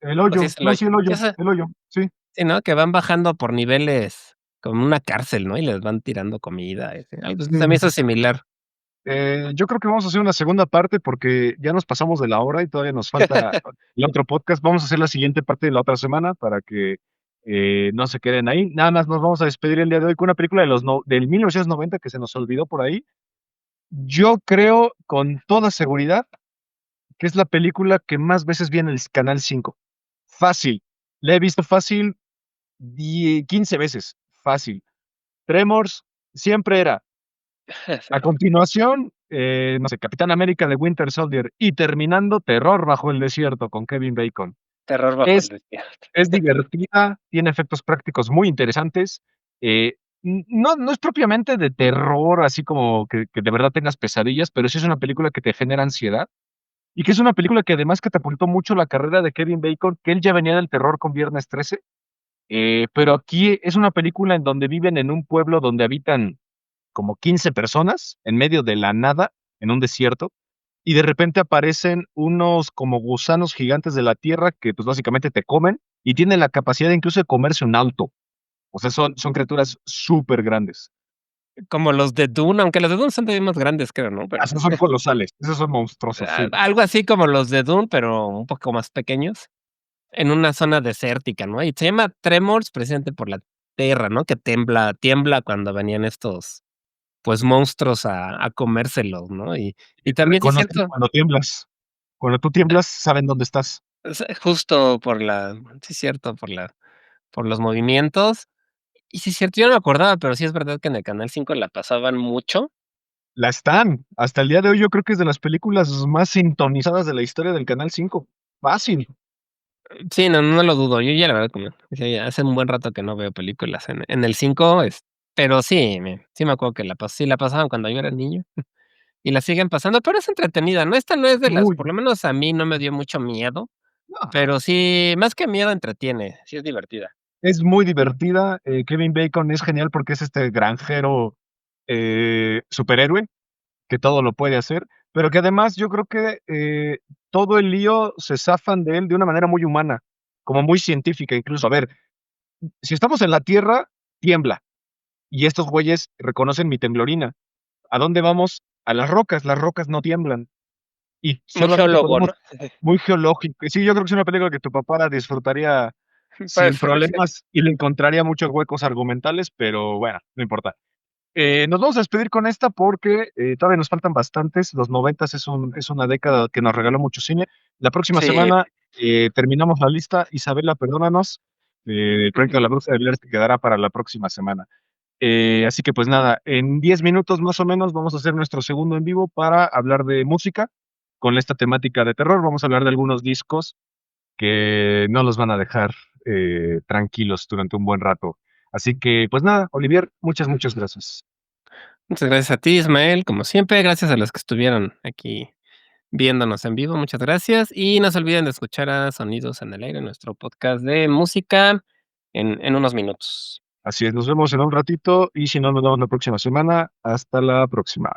El O sí Hoyo. es El No, Hoyo. sí, El Sí, Hoyo, esa El Hoyo, sí. sí, ¿no? Que van bajando por niveles como una cárcel, ¿no? Y les van tirando comida, algo se me Sí. hizo similar. Yo creo que vamos a hacer una segunda parte porque ya nos pasamos de la hora y todavía nos falta el otro podcast. Vamos a hacer la siguiente parte de la otra semana para que, no se queden ahí. Nada más nos vamos a despedir el día de hoy con una película del 1990 que se nos olvidó por ahí. Yo creo con toda seguridad que es la película que más veces vi en el Canal 5. Fácil. La he visto fácil 15 veces. Fácil. Tremors siempre era. A continuación, no sé, Capitán América de Winter Soldier y terminando Terror bajo el desierto con Kevin Bacon. Terror bajo el Es, desierto. es divertida, tiene efectos prácticos muy interesantes. No es propiamente de terror, así como que de verdad tengas pesadillas, pero sí es una película que te genera ansiedad. Y que es una película que además catapultó mucho la carrera de Kevin Bacon, que él ya venía del terror con Viernes 13, pero aquí es una película en donde viven en un pueblo donde habitan como 15 personas en medio de la nada, en un desierto, y de repente aparecen unos como gusanos gigantes de la tierra que pues básicamente te comen y tienen la capacidad incluso de comerse un auto. O sea, son criaturas súper grandes. Como los de Dune, aunque los de Dune son todavía más grandes, creo, ¿no? Pero, Esos son colosales, esos son monstruosos, sí. algo así como los de Dune, pero un poco más pequeños, en una zona desértica, ¿no? Y se llama Tremors precisamente por la tierra, ¿no? Que tiembla cuando venían estos, pues, monstruos a comérselos, ¿no? Y también sí es Reconocen cierto, cuando tiemblas. Cuando tú tiemblas, saben dónde estás. justo por la sí es cierto, por los movimientos. Y sí es cierto, yo no me acordaba, pero sí es verdad que en el Canal 5 la pasaban mucho. La están. Hasta el día de hoy, yo creo que es de las películas más sintonizadas de la historia del Canal 5. Fácil. Sí, no lo dudo. Yo ya la verdad como sí, hace un buen rato que no veo películas en el 5, pero sí me acuerdo que sí la pasaban cuando yo era niño y la siguen pasando, pero es entretenida, ¿no? Esta no es de las Muy. por lo menos a mí no me dio mucho miedo, No, pero sí, más que miedo entretiene, sí es divertida. es muy divertida. Kevin Bacon es genial porque es este granjero, superhéroe que todo lo puede hacer, pero que además yo creo que, todo el lío se zafan de él de una manera muy humana, como muy científica incluso. A ver, si estamos en la Tierra, tiembla, y estos güeyes reconocen mi temblorina. ¿A dónde vamos? A las rocas no tiemblan, y Muy solamente geólogo, podemos ¿no? muy geológico. Sí, yo creo que es una película que tu papá la disfrutaría sin Parece. problemas y le encontraría muchos huecos argumentales, pero bueno, no importa. Nos vamos a despedir con esta porque todavía nos faltan bastantes. Los noventas es una década que nos regaló mucho cine. La próxima Sí, semana terminamos la lista. Isabela, perdónanos. El proyecto de la Bruja de Blair te quedará para la próxima semana. Así que pues nada, en 10 minutos más o menos vamos a hacer nuestro segundo en vivo para hablar de música con esta temática de terror. Vamos a hablar de algunos discos que no los van a dejar tranquilos durante un buen rato. Así que pues nada, Olivier, muchas gracias. muchas gracias a ti, Ismael, como siempre, gracias a los que estuvieron aquí viéndonos en vivo, muchas gracias. Y no se olviden de escuchar a Sonidos en el Aire, nuestro podcast de música, en unos minutos. Así es, nos vemos en un ratito y si no, nos vemos la próxima semana. Hasta la próxima.